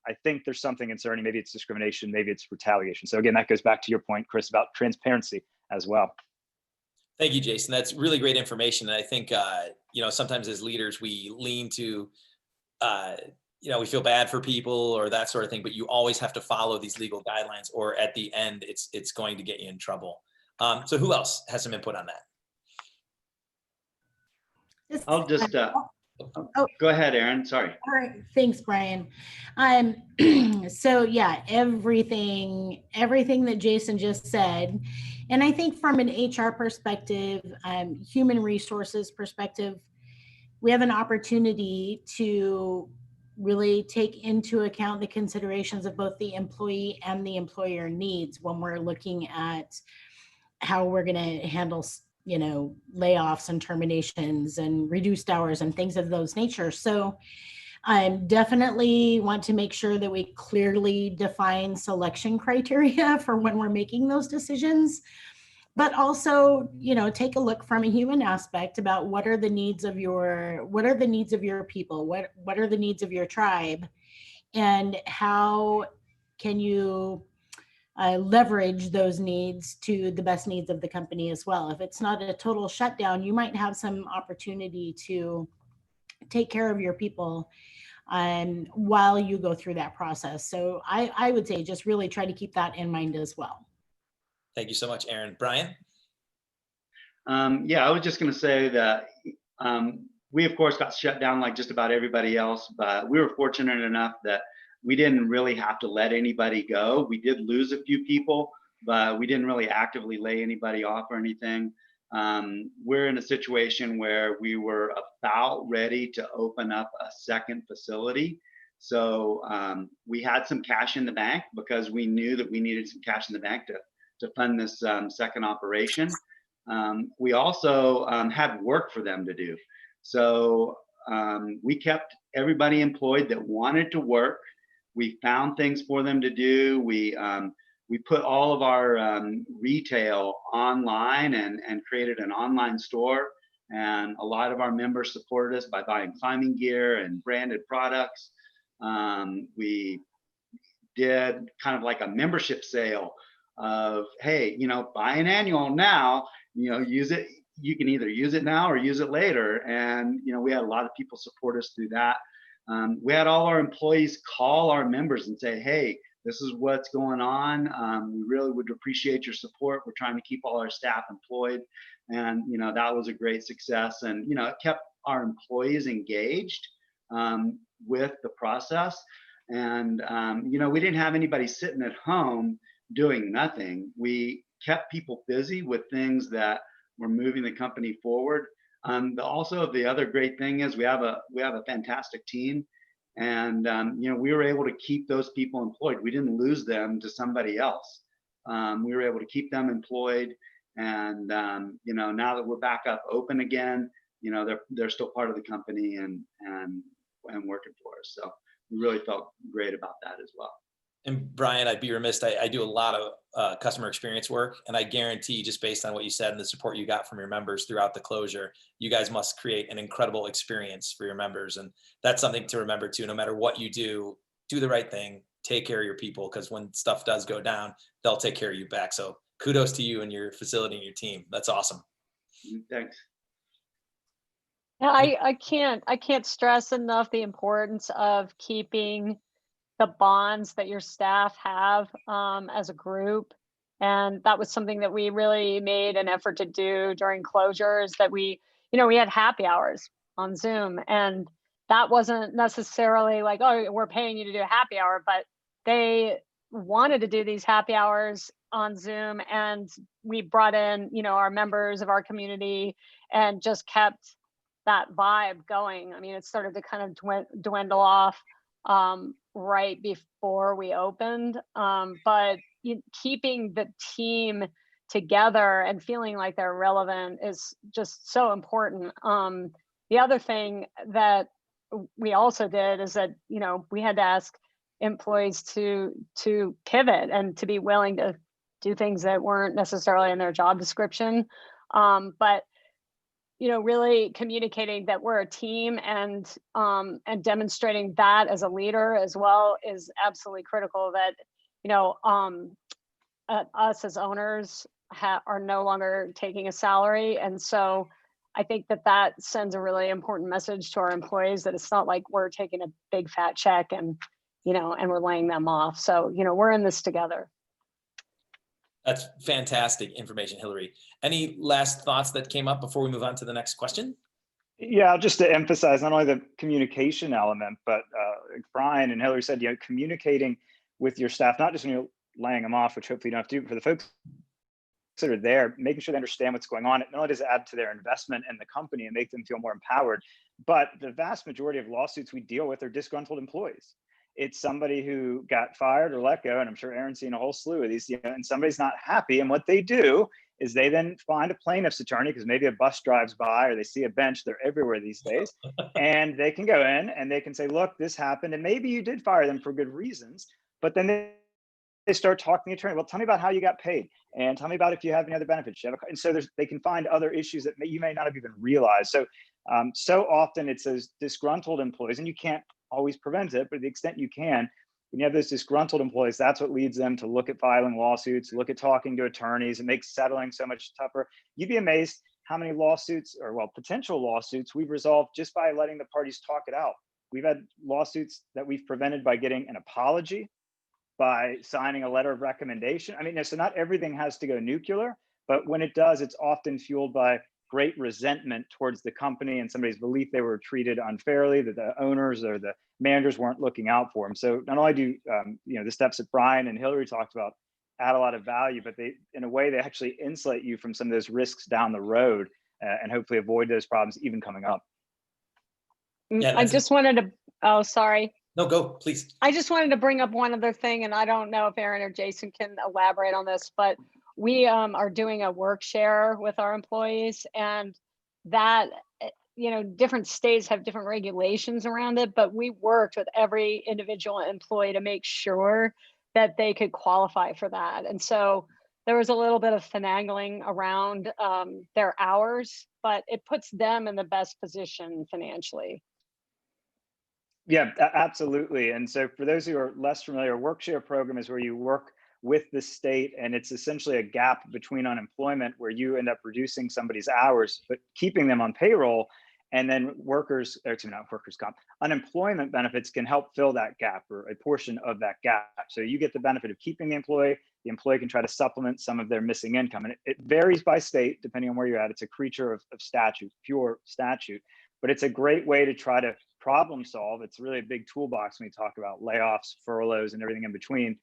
I think there's something concerning. Maybe it's discrimination, maybe it's retaliation. So again, that goes back to your point, Chris, about transparency as well. Thank you, Jason. That's really great information. And I think, sometimes as leaders, we lean to, we feel bad for people or that sort of thing, but you always have to follow these legal guidelines, or at the end, it's going to get you in trouble. So who else has some input on that? I'll just go ahead, Aaron. Sorry. All right. Thanks, Brian. So yeah, everything that Jason just said, and I think from an HR perspective, human resources perspective, we have an opportunity to really take into account the considerations of both the employee and the employer needs when we're looking at how we're going to handle layoffs and terminations and reduced hours and things of those nature. So I definitely want to make sure that we clearly define selection criteria for when we're making those decisions, but also, take a look from a human aspect about what are the needs of your people, what are the needs of your tribe, and how can you leverage those needs to the best needs of the company as well. If it's not a total shutdown, you might have some opportunity to take care of your people while you go through that process. So I would say just really try to keep that in mind as well. Thank you so much, Aaron. Brian? Yeah, I was just going to say that we, of course, got shut down like just about everybody else, but we were fortunate enough that we didn't really have to let anybody go. We did lose a few people, but we didn't really actively lay anybody off or anything. We're in a situation where we were about ready to open up a second facility. So we had some cash in the bank because we knew that we needed some cash in the bank to fund this second operation. We also had work for them to do. So we kept everybody employed that wanted to work. We found things for them to do. We put all of our retail online and created an online store. And a lot of our members supported us by buying climbing gear and branded products. We did kind of like a membership sale of, hey, buy an annual now, use it. You can either use it now or use it later. And, we had a lot of people support us through that. We had all our employees call our members and say, hey, this is what's going on. We really would appreciate your support. We're trying to keep all our staff employed. And, that was a great success. And, it kept our employees engaged with the process. And, we didn't have anybody sitting at home doing nothing. We kept people busy with things that were moving the company forward. Also, the other great thing is we have a fantastic team, and we were able to keep those people employed. We didn't lose them to somebody else. We were able to keep them employed, and now that we're back up open again, they're still part of the company and working for us. So we really felt great about that as well. And Brian, I'd be remiss. I do a lot of customer experience work, and I guarantee, just based on what you said and the support you got from your members throughout the closure, you guys must create an incredible experience for your members. And that's something to remember too. No matter what you do the right thing, take care of your people, because when stuff does go down, they'll take care of you back. So kudos to you and your facility and your team. That's awesome. Thanks. Yeah, I can't stress enough the importance of keeping the bonds that your staff have as a group. And that was something that we really made an effort to do during closures, that we had happy hours on Zoom. And that wasn't necessarily like, oh, we're paying you to do a happy hour, but they wanted to do these happy hours on Zoom, and we brought in, our members of our community and just kept that vibe going. I mean, it started to kind of dwindle off right before we opened, but keeping the team together and feeling like they're relevant is just so important. The other thing that we also did is that, we had to ask employees to pivot and to be willing to do things that weren't necessarily in their job description. But really communicating that we're a team and demonstrating that as a leader as well is absolutely critical. That us as owners are no longer taking a salary, and so I think that sends a really important message to our employees that it's not like we're taking a big fat check and we're laying them off. So we're in this together. That's fantastic information, Hillary. Any last thoughts that came up before we move on to the next question? Yeah, just to emphasize not only the communication element, but like Brian and Hillary said, communicating with your staff, not just when you're laying them off, which hopefully you don't have to do, but for the folks that are there, making sure they understand what's going on. It not only does it add to their investment in the company and make them feel more empowered, but the vast majority of lawsuits we deal with are disgruntled employees. It's somebody who got fired or let go, and I'm sure Aaron's seen a whole slew of these, and somebody's not happy. And what they do is they then find a plaintiff's attorney, because maybe a bus drives by or they see a bench, they're everywhere these days, and they can go in and they can say, look, this happened, and maybe you did fire them for good reasons, but then they start talking to the attorney. Well, tell me about how you got paid, and tell me about if you have any other benefits. And so they can find other issues that you may not have even realized. So, so often it's those disgruntled employees, and you can't always prevent it, but to the extent you can, when you have those disgruntled employees, that's what leads them to look at filing lawsuits, look at talking to attorneys. It makes settling so much tougher. You'd be amazed how many lawsuits, or potential lawsuits, we've resolved just by letting the parties talk it out. We've had lawsuits that we've prevented by getting an apology, by signing a letter of recommendation. I mean, so not everything has to go nuclear, but when it does, it's often fueled by great resentment towards the company and somebody's belief they were treated unfairly, that the owners or the managers weren't looking out for them. So not only do the steps that Brian and Hillary talked about add a lot of value, but they, in a way, they actually insulate you from some of those risks down the road and hopefully avoid those problems even coming up. Yeah, I just wanted to, oh, sorry. No, go, please. I just wanted to bring up one other thing, and I don't know if Aaron or Jason can elaborate on this, but we are doing a work share with our employees, and that, different states have different regulations around it, but we worked with every individual employee to make sure that they could qualify for that. And so there was a little bit of finagling around their hours, but it puts them in the best position financially. Yeah, absolutely. And so for those who are less familiar, a work share program is where you work with the state, and it's essentially a gap between unemployment where you end up reducing somebody's hours, but keeping them on payroll. And then unemployment benefits can help fill that gap or a portion of that gap. So you get the benefit of keeping the employee can try to supplement some of their missing income. And it varies by state, depending on where you're at. It's a creature of statute, pure statute, but it's a great way to try to problem solve. It's really a big toolbox when we talk about layoffs, furloughs, and everything in between.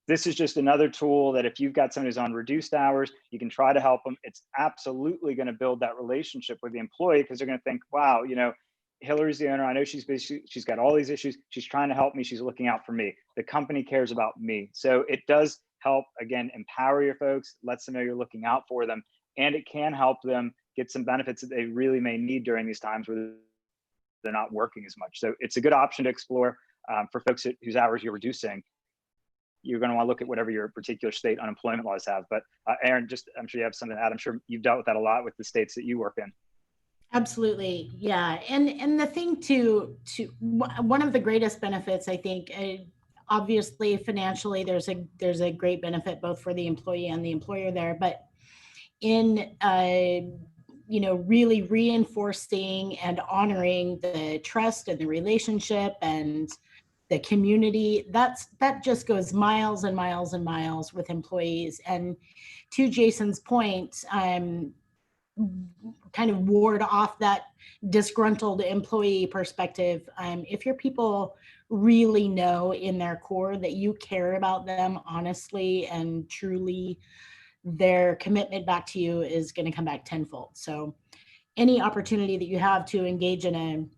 This is just another tool that if you've got somebody who's on reduced hours, you can try to help them. It's absolutely going to build that relationship with the employee, because they're going to think, wow, Hillary's the owner. I know she's busy. She's got all these issues. She's trying to help me. She's looking out for me. The company cares about me. So it does help, again, empower your folks, lets them know you're looking out for them, and it can help them get some benefits that they really may need during these times where they're not working as much. So it's a good option to explore for folks whose hours you're reducing. You're going to want to look at whatever your particular state unemployment laws have. But Aaron, I'm sure you have something to add. I'm sure you've dealt with that a lot with the states that you work in. Absolutely. Yeah. And the thing one of the greatest benefits, I think, obviously financially, there's a great benefit both for the employee and the employer there, but in, really reinforcing and honoring the trust and the relationship and the community, that just goes miles and miles and miles with employees. And to Jason's point, kind of ward off that disgruntled employee perspective. If your people really know in their core that you care about them honestly and truly, their commitment back to you is going to come back tenfold. So any opportunity that you have to engage in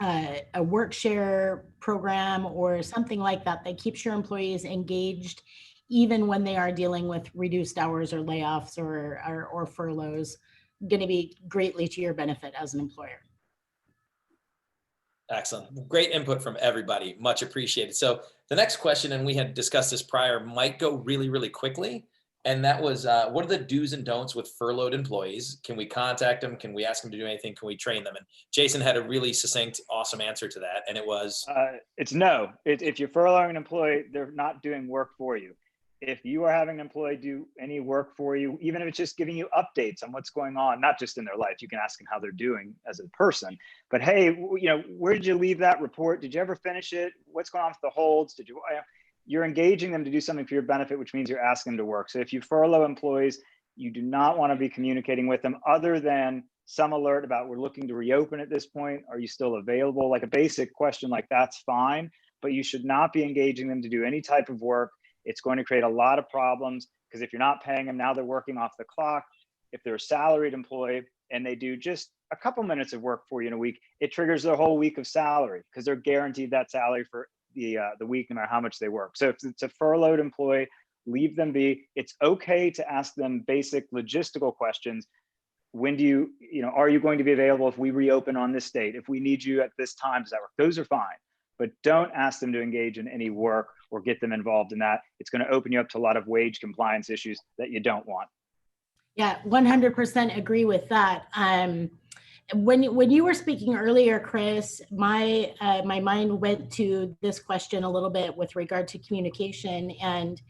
a work share program or something like that that keeps your employees engaged, even when they are dealing with reduced hours or layoffs or furloughs, going to be greatly to your benefit as an employer. Excellent. Great input from everybody. Much appreciated. So the next question, and we had discussed this prior, might go really, really quickly. And that was, what are the do's and don'ts with furloughed employees? Can we contact them? Can we ask them to do anything? Can we train them? And Jason had a really succinct, awesome answer to that. And it was, it's no. If you're furloughing an employee, they're not doing work for you. If you are having an employee do any work for you, even if it's just giving you updates on what's going on, not just in their life, you can ask them how they're doing as a person. But hey, you know, where did you leave that report? Did you ever finish it? What's going on with the holds? Did you? You're engaging them to do something for your benefit, which means you're asking them to work. So if you furlough employees, you do not want to be communicating with them other than some alert about we're looking to reopen at this point. Are you still available? Like a basic question like that's fine, but you should not be engaging them to do any type of work. It's going to create a lot of problems because if you're not paying them, now they're working off the clock. If they're a salaried employee and they do just a couple minutes of work for you in a week, it triggers their whole week of salary because they're guaranteed that salary for the week, no matter how much they work. So if it's a furloughed employee, leave them be. It's okay to ask them basic logistical questions. When do you know, are you going to be available if we reopen on this date? If we need you at this time, does that work? Those are fine, but don't ask them to engage in any work or get them involved in that. It's going to open you up to a lot of wage compliance issues that you don't want. Yeah, 100% agree with that. When you were speaking earlier, Chris, my mind went to this question a little bit with regard to communication, and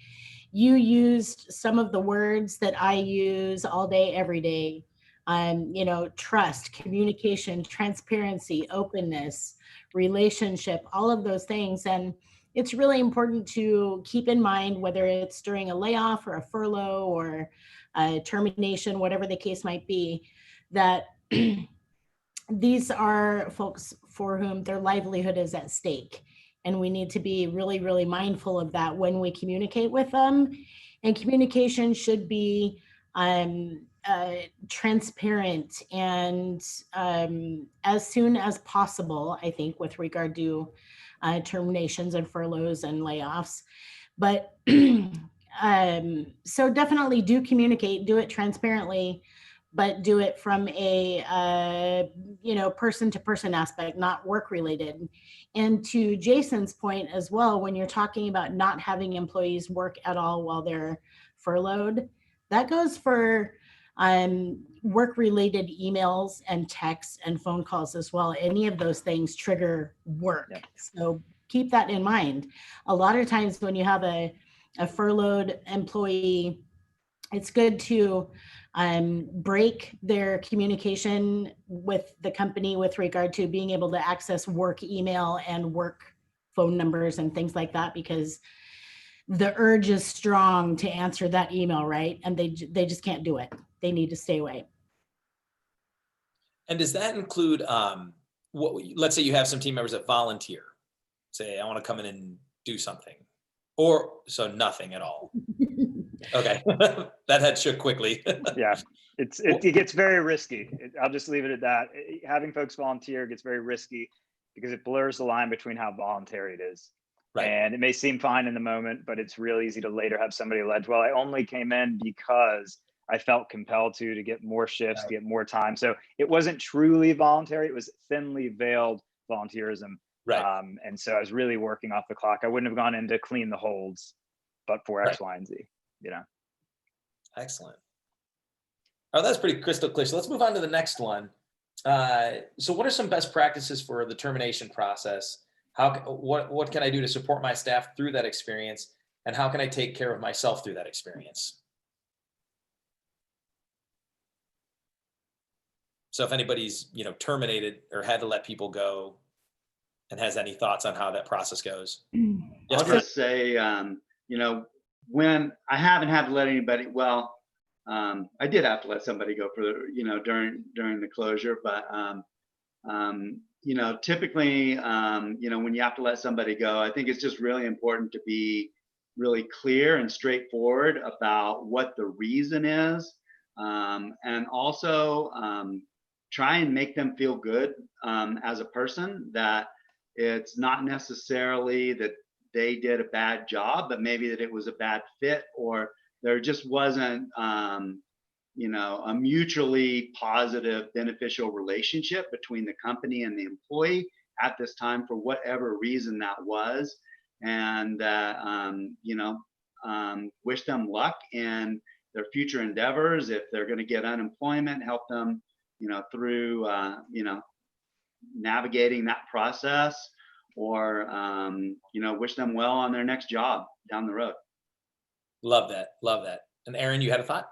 you used some of the words that I use all day, every day. You know, trust, communication, transparency, openness, relationship, all of those things. And it's really important to keep in mind, whether it's during a layoff or a furlough or a termination, whatever the case might be, that these are folks for whom their livelihood is at stake. And we need to be really, really mindful of that when we communicate with them. And communication should be transparent and as soon as possible, I think, with regard to terminations and furloughs and layoffs. But so definitely do communicate, do it transparently, but do it from a person to person aspect, not work related. And to Jason's point as well, when you're talking about not having employees work at all while they're furloughed, that goes for work related emails and texts and phone calls as well. Any of those things trigger work. Yeah. So keep that in mind. A lot of times when you have a furloughed employee, it's good to break their communication with the company with regard to being able to access work email and work phone numbers and things like that, because the urge is strong to answer that email, right? And they just can't do it. They need to stay away. And does that include, let's say you have some team members that volunteer, say, I want to come in and do something, or so nothing at all. Okay, that had shook quickly. Yeah, it gets very risky. I'll just leave it at that. Having folks volunteer gets very risky because it blurs the line between how voluntary it is. Right. And it may seem fine in the moment, but it's real easy to later have somebody allege, well, I only came in because I felt compelled to get more shifts, to get more time. So it wasn't truly voluntary. It was thinly veiled volunteerism. Right. And so I was really working off the clock. I wouldn't have gone in to clean the holds, but for X, Y, and Z, Excellent. Oh, that's pretty crystal clear. So let's move on to the next one. So what are some best practices for the termination process? What can I do to support my staff through that experience? And how can I take care of myself through that experience? So if anybody's, terminated or had to let people go and has any thoughts on how that process goes. I'll just say, when I haven't had to let anybody, I did have to let somebody go for during the closure, but You know, typically, you know, when you have to let somebody go, I think it's just really important to be really clear and straightforward about what the reason is. And also try and make them feel good as a person, that it's not necessarily that they did a bad job, but maybe that it was a bad fit, or there just wasn't, you know, a mutually positive, beneficial relationship between the company and the employee at this time, for whatever reason that was. And, you know, wish them luck in their future endeavors. If they're going to get unemployment, help them, you know, through, you know, navigating that process, or, you know, wish them well on their next job down the road. Love that. Love that. And Aaron, you had a thought?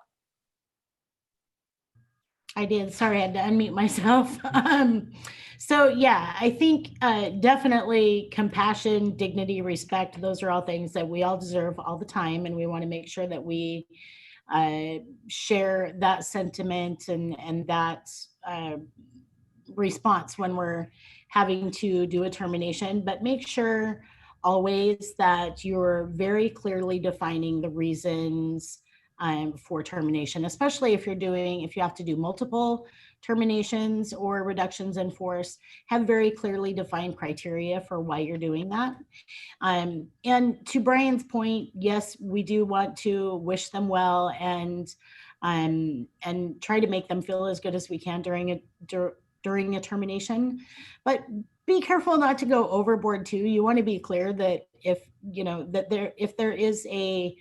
I did. Sorry, I had to unmute myself. So yeah, I think definitely compassion, dignity, respect, those are all things that we all deserve all the time. And we want to make sure that we share that sentiment and that response when we're having to do a termination, but make sure always that you're very clearly defining the reasons for termination, especially if you have to do multiple terminations or reductions in force. Have very clearly defined criteria for why you're doing that. And to Brian's point, yes, we do want to wish them well and try to make them feel as good as we can during a termination, but be careful not to go overboard too. You want to be clear that if there is a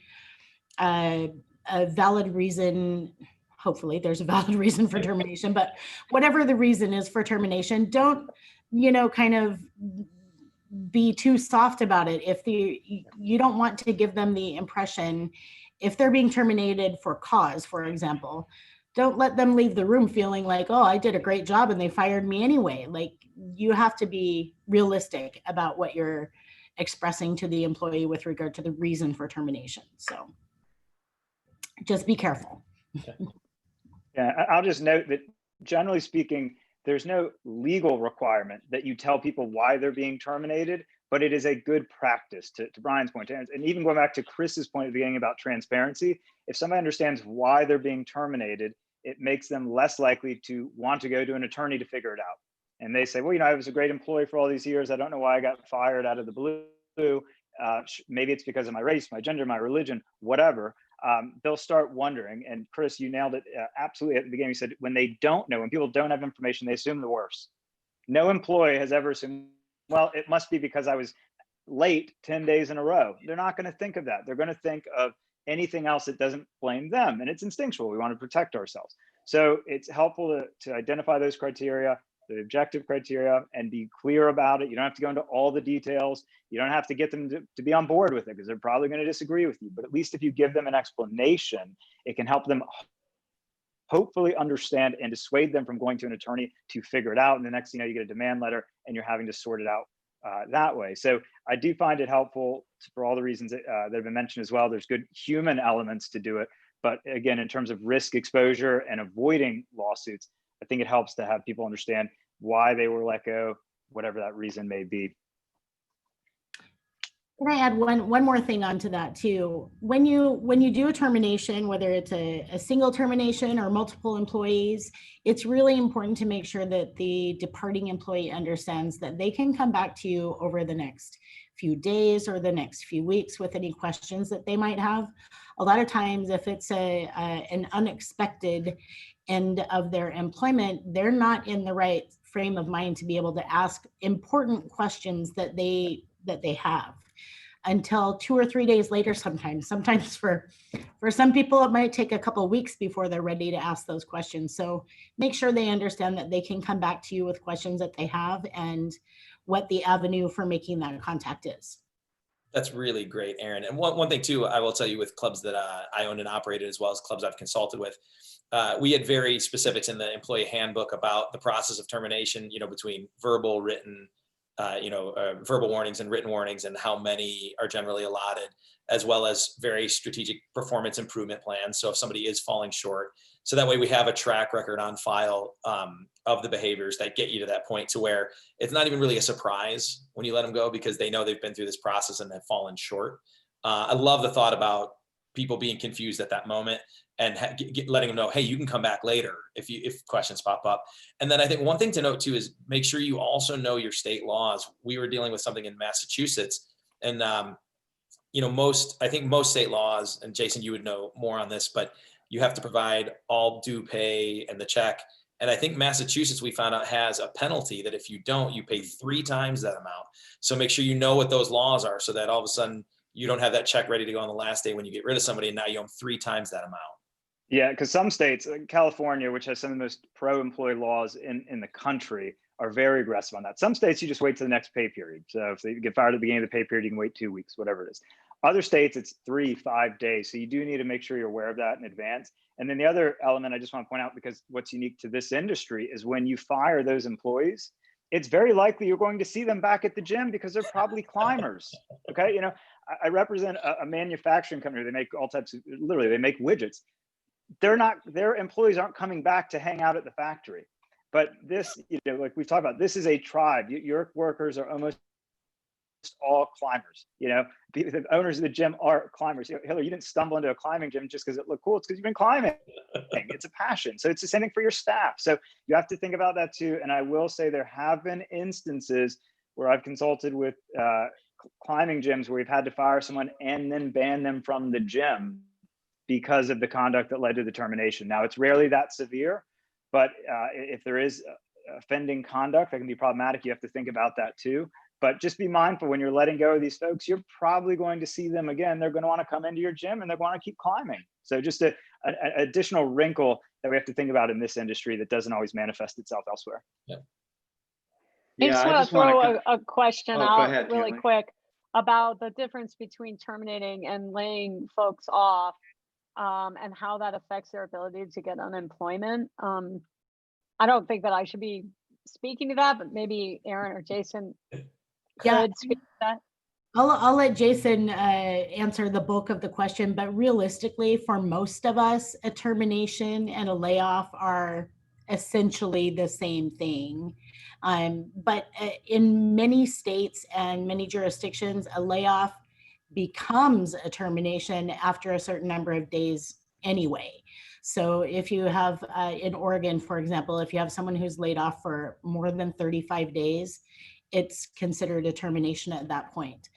valid reason, hopefully there's a valid reason for termination, but whatever the reason is for termination, don't, kind of be too soft about it. If you don't want to give them the impression, if they're being terminated for cause, for example, don't let them leave the room feeling like, oh, I did a great job and they fired me anyway. Like, you have to be realistic about what you're expressing to the employee with regard to the reason for termination. So just be careful. Yeah, I'll just note that generally speaking, there's no legal requirement that you tell people why they're being terminated, but it is a good practice, to Brian's point. And even going back to Chris's point at the beginning about transparency, if somebody understands why they're being terminated, it makes them less likely to want to go to an attorney to figure it out. And they say, well, I was a great employee for all these years. I don't know why I got fired out of the blue. Maybe it's because of my race, my gender, my religion, whatever. They'll start wondering. And Chris, you nailed it absolutely at the beginning. You said when they don't know, when people don't have information, they assume the worst. No employee has ever assumed, well, it must be because I was late 10 days in a row. They're not going to think of that. They're going to think of anything else that doesn't blame them. And it's instinctual. We want to protect ourselves. So it's helpful to identify those criteria, the objective criteria, and be clear about it. You don't have to go into all the details. You don't have to get them to be on board with it, because they're probably going to disagree with you. But at least if you give them an explanation, it can help them hopefully understand and dissuade them from going to an attorney to figure it out. And the next thing you know, you get a demand letter and you're having to sort it out that way. So I do find it helpful for all the reasons that have been mentioned as well. There's good human elements to do it. But again, in terms of risk exposure and avoiding lawsuits, I think it helps to have people understand why they were let go, whatever that reason may be. Can I add one more thing onto that too? When you do a termination, whether it's a single termination or multiple employees, it's really important to make sure that the departing employee understands that they can come back to you over the next few days or the next few weeks with any questions that they might have. A lot of times, if it's an unexpected end of their employment, they're not in the right frame of mind to be able to ask important questions that they have until 2 or 3 days later. Sometimes for some people, it might take a couple of weeks before they're ready to ask those questions. So make sure they understand that they can come back to you with questions that they have and what the avenue for making that contact is. That's really great, Aaron. And one thing too, I will tell you, with clubs that I owned and operated, as well as clubs I've consulted with, we had very specifics in the employee handbook about the process of termination, between verbal, written, verbal warnings and written warnings and how many are generally allotted, as well as very strategic performance improvement plans. So if somebody is falling short, so that way we have a track record on file of the behaviors that get you to that point to where it's not even really a surprise when you let them go, because they know they've been through this process and have fallen short. I love the thought about people being confused at that moment and letting them know, hey, you can come back later if questions pop up. And then I think one thing to note too is make sure you also know your state laws. We were dealing with something in Massachusetts, and I think most state laws, and Jason, you would know more on this, but you have to provide all due pay and the check. And I think Massachusetts, we found out, has a penalty that if you don't, you pay 3 times that amount. So make sure you know what those laws are, so that all of a sudden you don't have that check ready to go on the last day when you get rid of somebody, and now you owe them 3 times that amount. Yeah, because some states, like California, which has some of the most pro-employee laws in the country, are very aggressive on that. Some states, you just wait to the next pay period. So if they get fired at the beginning of the pay period, you can wait 2 weeks, whatever it is. Other states, it's 3-5 days. So you do need to make sure you're aware of that in advance. And then the other element I just want to point out, because what's unique to this industry is when you fire those employees, it's very likely you're going to see them back at the gym because they're probably climbers. Okay, I represent a manufacturing company. They make all types of, literally, they make widgets. Their employees aren't coming back to hang out at the factory. But this, like we've talked about, this is a tribe. Your workers are almost all climbers. The owners of the gym are climbers. Hillary, you didn't stumble into a climbing gym just because it looked cool. It's because you've been climbing. It's a passion. So it's the same thing for your staff. So you have to think about that too. And I will say there have been instances where I've consulted with climbing gyms where we've had to fire someone and then ban them from the gym because of the conduct that led to the termination. Now, it's rarely that severe, but if there is offending conduct that can be problematic, you have to think about that too. But just be mindful when you're letting go of these folks, you're probably going to see them again. They're going to want to come into your gym and they're going to keep climbing. So just an additional wrinkle that we have to think about in this industry that doesn't always manifest itself elsewhere. Yeah. I just want to throw a question out ahead, really Julie. quick about the difference between terminating and laying folks off, and how that affects their ability to get unemployment. I don't think that I should be speaking to that, but maybe Aaron or Jason could speak to that. I'll let Jason answer the bulk of the question, but realistically, for most of us, a termination and a layoff are essentially the same thing. But in many states and many jurisdictions, a layoff becomes a termination after a certain number of days anyway. So if you have, in Oregon, for example, if you have someone who's laid off for more than 35 days, it's considered a termination at that point.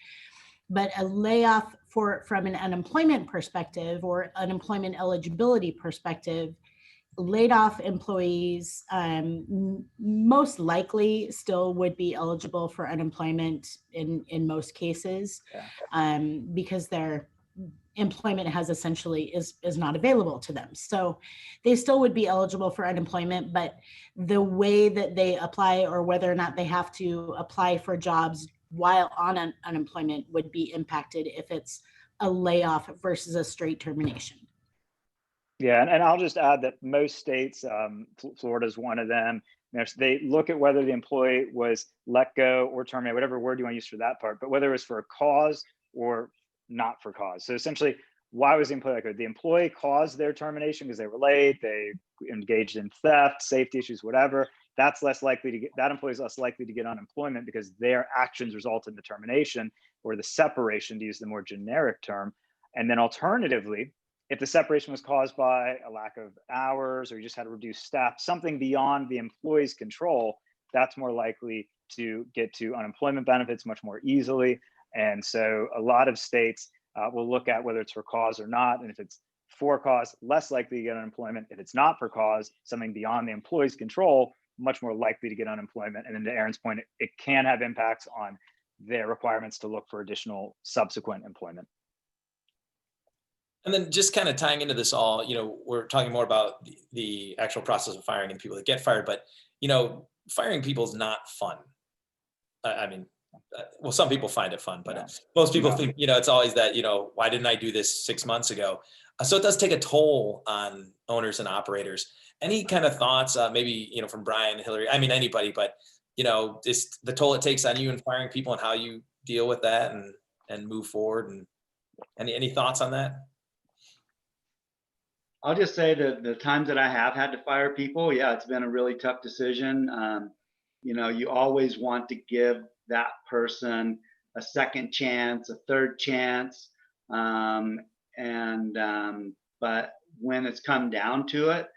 But a layoff from an unemployment perspective or unemployment eligibility perspective, laid off employees most likely still would be eligible for unemployment in most cases, because their employment has essentially is not available to them. So they still would be eligible for unemployment, but the way that they apply or whether or not they have to apply for jobs while on unemployment would be impacted if it's a layoff versus a straight termination. Yeah, and I'll just add that most states, Florida is one of them, they look at whether the employee was let go or terminated, whatever word you want to use for that part, but whether it was for a cause or not for cause. So essentially, why was the employee let go? The employee caused their termination because they were late, they engaged in theft, safety issues, whatever. That employee is less likely to get unemployment because their actions result in the termination or the separation, to use the more generic term. And then alternatively, if the separation was caused by a lack of hours or you just had to reduce staff, something beyond the employee's control, that's more likely to get to unemployment benefits much more easily. And so a lot of states will look at whether it's for cause or not. And if it's for cause, less likely to get unemployment. If it's not for cause, something beyond the employee's control, much more likely to get unemployment. And then to Aaron's point, it can have impacts on their requirements to look for additional subsequent employment. And then just kind of tying into this all, we're talking more about the actual process of firing and people that get fired, but, firing people is not fun. Well, some people find it fun, but most people think, it's always that, why didn't I do this 6 months ago? So it does take a toll on owners and operators. Any kind of thoughts, maybe, from Brian, Hillary, anybody, but, you know, just the toll it takes on you in firing people and how you deal with that and move forward. And any thoughts on that? I'll just say that the times that I have had to fire people, yeah, it's been a really tough decision. You know, you always want to give that person a second chance, a third chance. But when it's come down to it,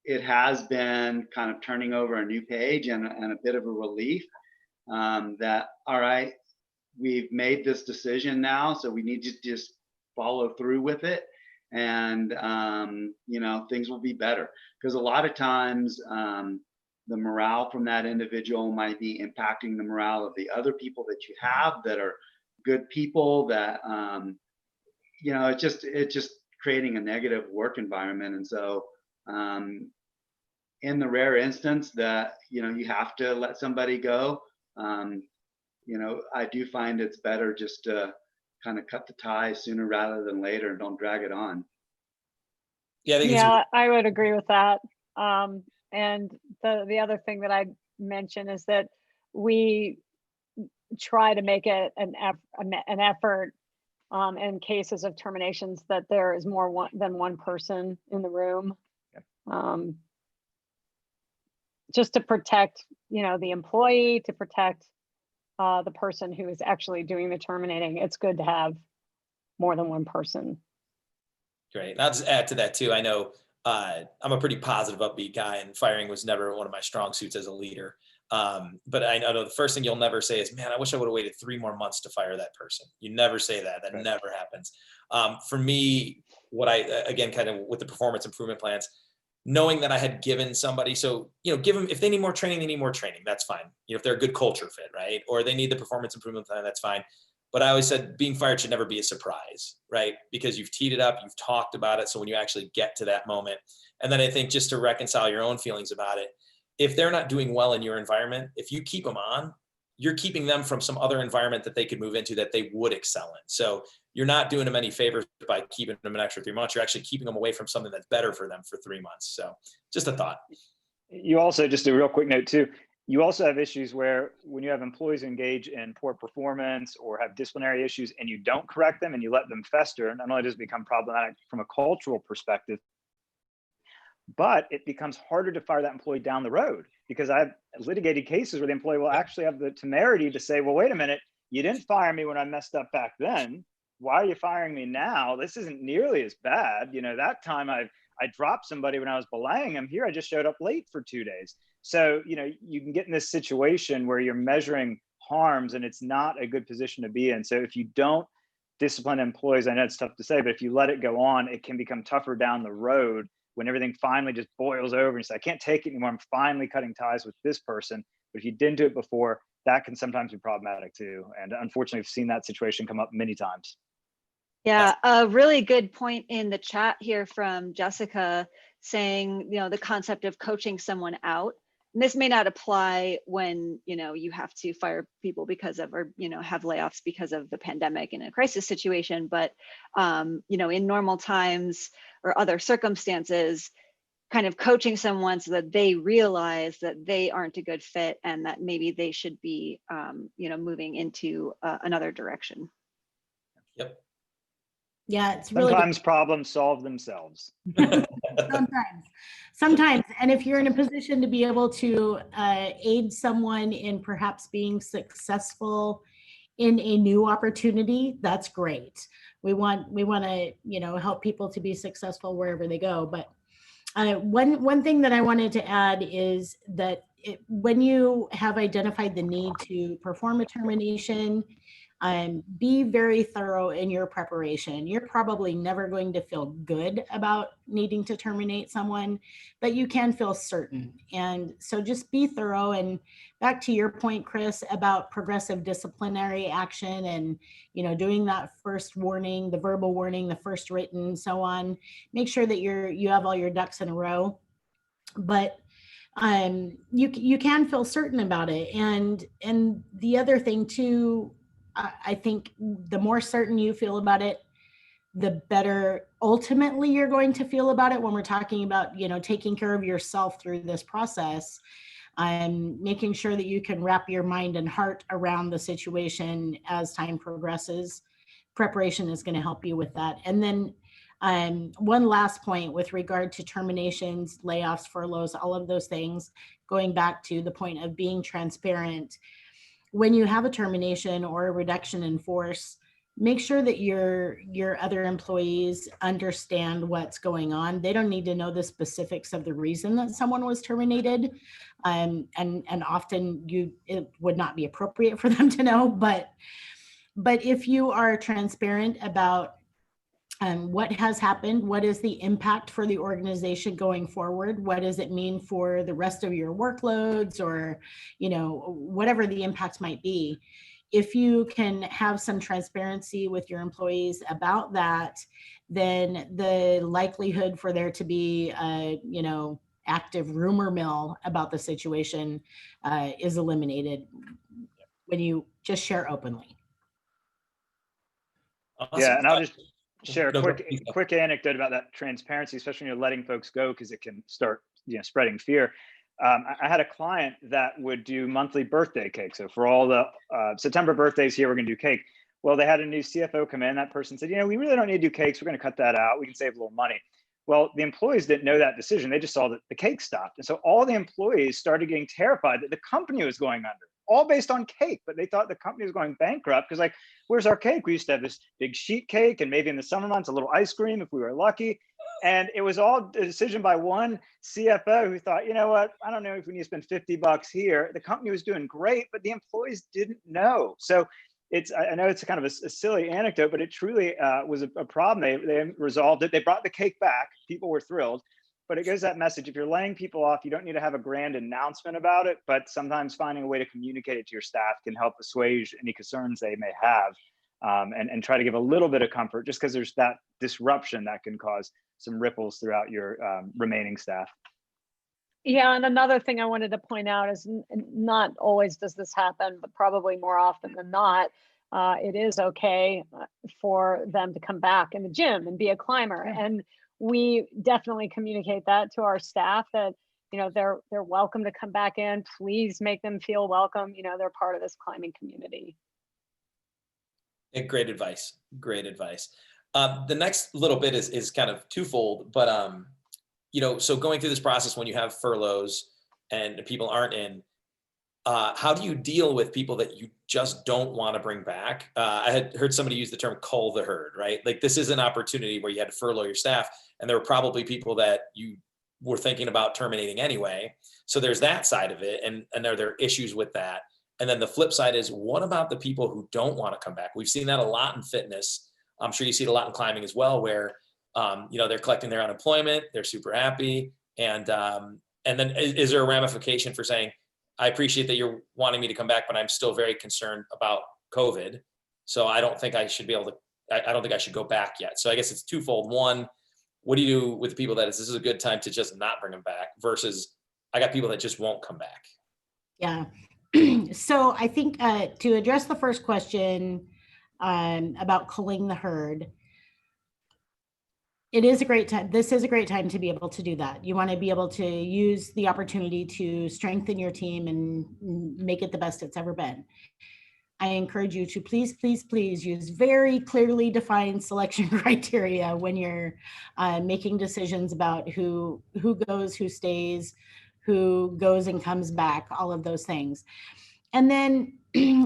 it has been kind of turning over a new page and a bit of a relief that, all right, we've made this decision now, so we need to just follow through with it. And, you know, things will be better. Because a lot of times the morale from that individual might be impacting the morale of the other people that you have that are good people that, you know, it's just creating a negative work environment. And so in the rare instance that, you know, you have to let somebody go, you know, I do find it's better just to kind of cut the tie sooner rather than later and don't drag it on. Yeah, I think Yeah, I would agree with that. And the other thing that I mention is that we try to make it an effort in cases of terminations that there is more than one person in the room. Yep. Just to protect, you know, the employee, to protect the person who is actually doing the terminating. It's good to have more than one person. Great. And I'll just add to that too. I know I'm a pretty positive, upbeat guy, and firing was never one of my strong suits as a leader. But I know the first thing you'll never say is, man, I wish I would have waited 3 more months to fire that person. You never say that. That Right. never happens. For me, what I, again, kind of with the performance improvement plans, knowing that I had given somebody, so, you know, give them, if they need more training, they need more training. That's fine. You know, if they're a good culture fit, right? Or they need the performance improvement plan, that's fine. But I always said being fired should never be a surprise, right? Because you've teed it up, you've talked about it. So when you actually get to that moment, and then I think just to reconcile your own feelings about it, if they're not doing well in your environment, if you keep them on, you're keeping them from some other environment that they could move into that they would excel in. So you're not doing them any favors by keeping them an extra 3 months. You're actually keeping them away from something that's better for them for 3 months. So just a thought. You also, just a real quick note too, you also have issues where when you have employees engage in poor performance or have disciplinary issues and you don't correct them and you let them fester, not only does it become problematic from a cultural perspective, but it becomes harder to fire that employee down the road, because I've litigated cases where the employee will actually have the temerity to say, well, wait a minute, you didn't fire me when I messed up back then. Why are you firing me now? This isn't nearly as bad. You know, that time I dropped somebody when I was belaying them. Here I just showed up late for 2 days. So, you know, you can get in this situation where you're measuring harms and it's not a good position to be in. So if you don't discipline employees, I know it's tough to say, but if you let it go on, it can become tougher down the road when everything finally just boils over and you say, I can't take it anymore. I'm finally cutting ties with this person. But if you didn't do it before, that can sometimes be problematic too. And unfortunately, I've seen that situation come up many times. Yeah, a really good point in the chat here from Jessica saying, you know, the concept of coaching someone out. And this may not apply when, you know, you have to fire people because of, or, you know, have layoffs because of the pandemic in a crisis situation, but, you know, in normal times or other circumstances, kind of coaching someone so that they realize that they aren't a good fit and that maybe they should be, you know, moving into another direction. Yep. Yeah, it's really Sometimes problems solve themselves. sometimes. And if you're in a position to be able to aid someone in perhaps being successful in a new opportunity, that's great. We want to, you know, help people to be successful wherever they go. But one thing that I wanted to add is that when you have identified the need to perform a termination, be very thorough in your preparation. You're probably never going to feel good about needing to terminate someone, but you can feel certain. And so just be thorough. And back to your point, Chris, about progressive disciplinary action and, you know, doing that first warning, the verbal warning, the first written, so on. Make sure that you have all your ducks in a row. But you can feel certain about it. And the other thing too, I think the more certain you feel about it, the better ultimately you're going to feel about it when we're talking about, you know, taking care of yourself through this process. Making sure that you can wrap your mind and heart around the situation as time progresses. Preparation is going to help you with that. And then one last point with regard to terminations, layoffs, furloughs, all of those things, going back to the point of being transparent. When you have a termination or a reduction in force, make sure that your other employees understand what's going on. They don't need to know the specifics of the reason that someone was terminated. And often it would not be appropriate for them to know, but if you are transparent about what has happened, what is the impact for the organization going forward, what does it mean for the rest of your workloads, or whatever the impact might be, if you can have some transparency with your employees about that, then the likelihood for there to be active rumor mill about the situation is eliminated when you just share openly. Awesome. Yeah, and I'll just share a No, quick anecdote about that transparency, especially when you're letting folks go, because it can start spreading fear. I had a client that would do monthly birthday cake. So for all the September birthdays here, we're going to do cake. Well, they had a new CFO come in. That person said, we really don't need to do cakes. We're going to cut that out. We can save a little money. Well, the employees didn't know that decision. They just saw that the cake stopped. And so all the employees started getting terrified that the company was going under, all based on cake. But they thought the company was going bankrupt because, like, where's our cake? We used to have this big sheet cake and maybe in the summer months, a little ice cream if we were lucky. And it was all a decision by one CFO who thought, you know what, I don't know if we need to spend $50 here. The company was doing great, but the employees didn't know. So I know it's kind of a silly anecdote, but it truly was a problem. They resolved it. They brought the cake back. People were thrilled. But it goes that message. If you're laying people off, you don't need to have a grand announcement about it, but sometimes finding a way to communicate it to your staff can help assuage any concerns they may have, and try to give a little bit of comfort, just because there's that disruption that can cause some ripples throughout your remaining staff. Yeah, and another thing I wanted to point out is not always does this happen, but probably more often than not, it is okay for them to come back in the gym and be a climber. Yeah. And we definitely communicate that to our staff that, they're welcome to come back in. Please make them feel welcome. They're part of this climbing community. Great advice. Great advice. The next little bit is kind of twofold, but so going through this process when you have furloughs and people aren't in, how do you deal with people that you just don't want to bring back? I had heard somebody use the term cull the herd, right? Like, this is an opportunity where you had to furlough your staff, and there were probably people that you were thinking about terminating anyway. So there's that side of it, and are there issues with that? And then the flip side is, what about the people who don't want to come back? We've seen that a lot in fitness. I'm sure you see it a lot in climbing as well, where they're collecting their unemployment, they're super happy, and then is there a ramification for saying, I appreciate that you're wanting me to come back, but I'm still very concerned about COVID, so I don't think I should be able to. I don't think I should go back yet. So I guess it's twofold. One, what do you do with the people that this is a good time to just not bring them back, versus I got people that just won't come back? Yeah. So I think to address the first question about culling the herd, it is a great time. This is a great time to be able to do that. You want to be able to use the opportunity to strengthen your team and make it the best it's ever been. I encourage you to please, please, please use very clearly defined selection criteria when you're making decisions about who goes, who stays, who goes and comes back, all of those things. And then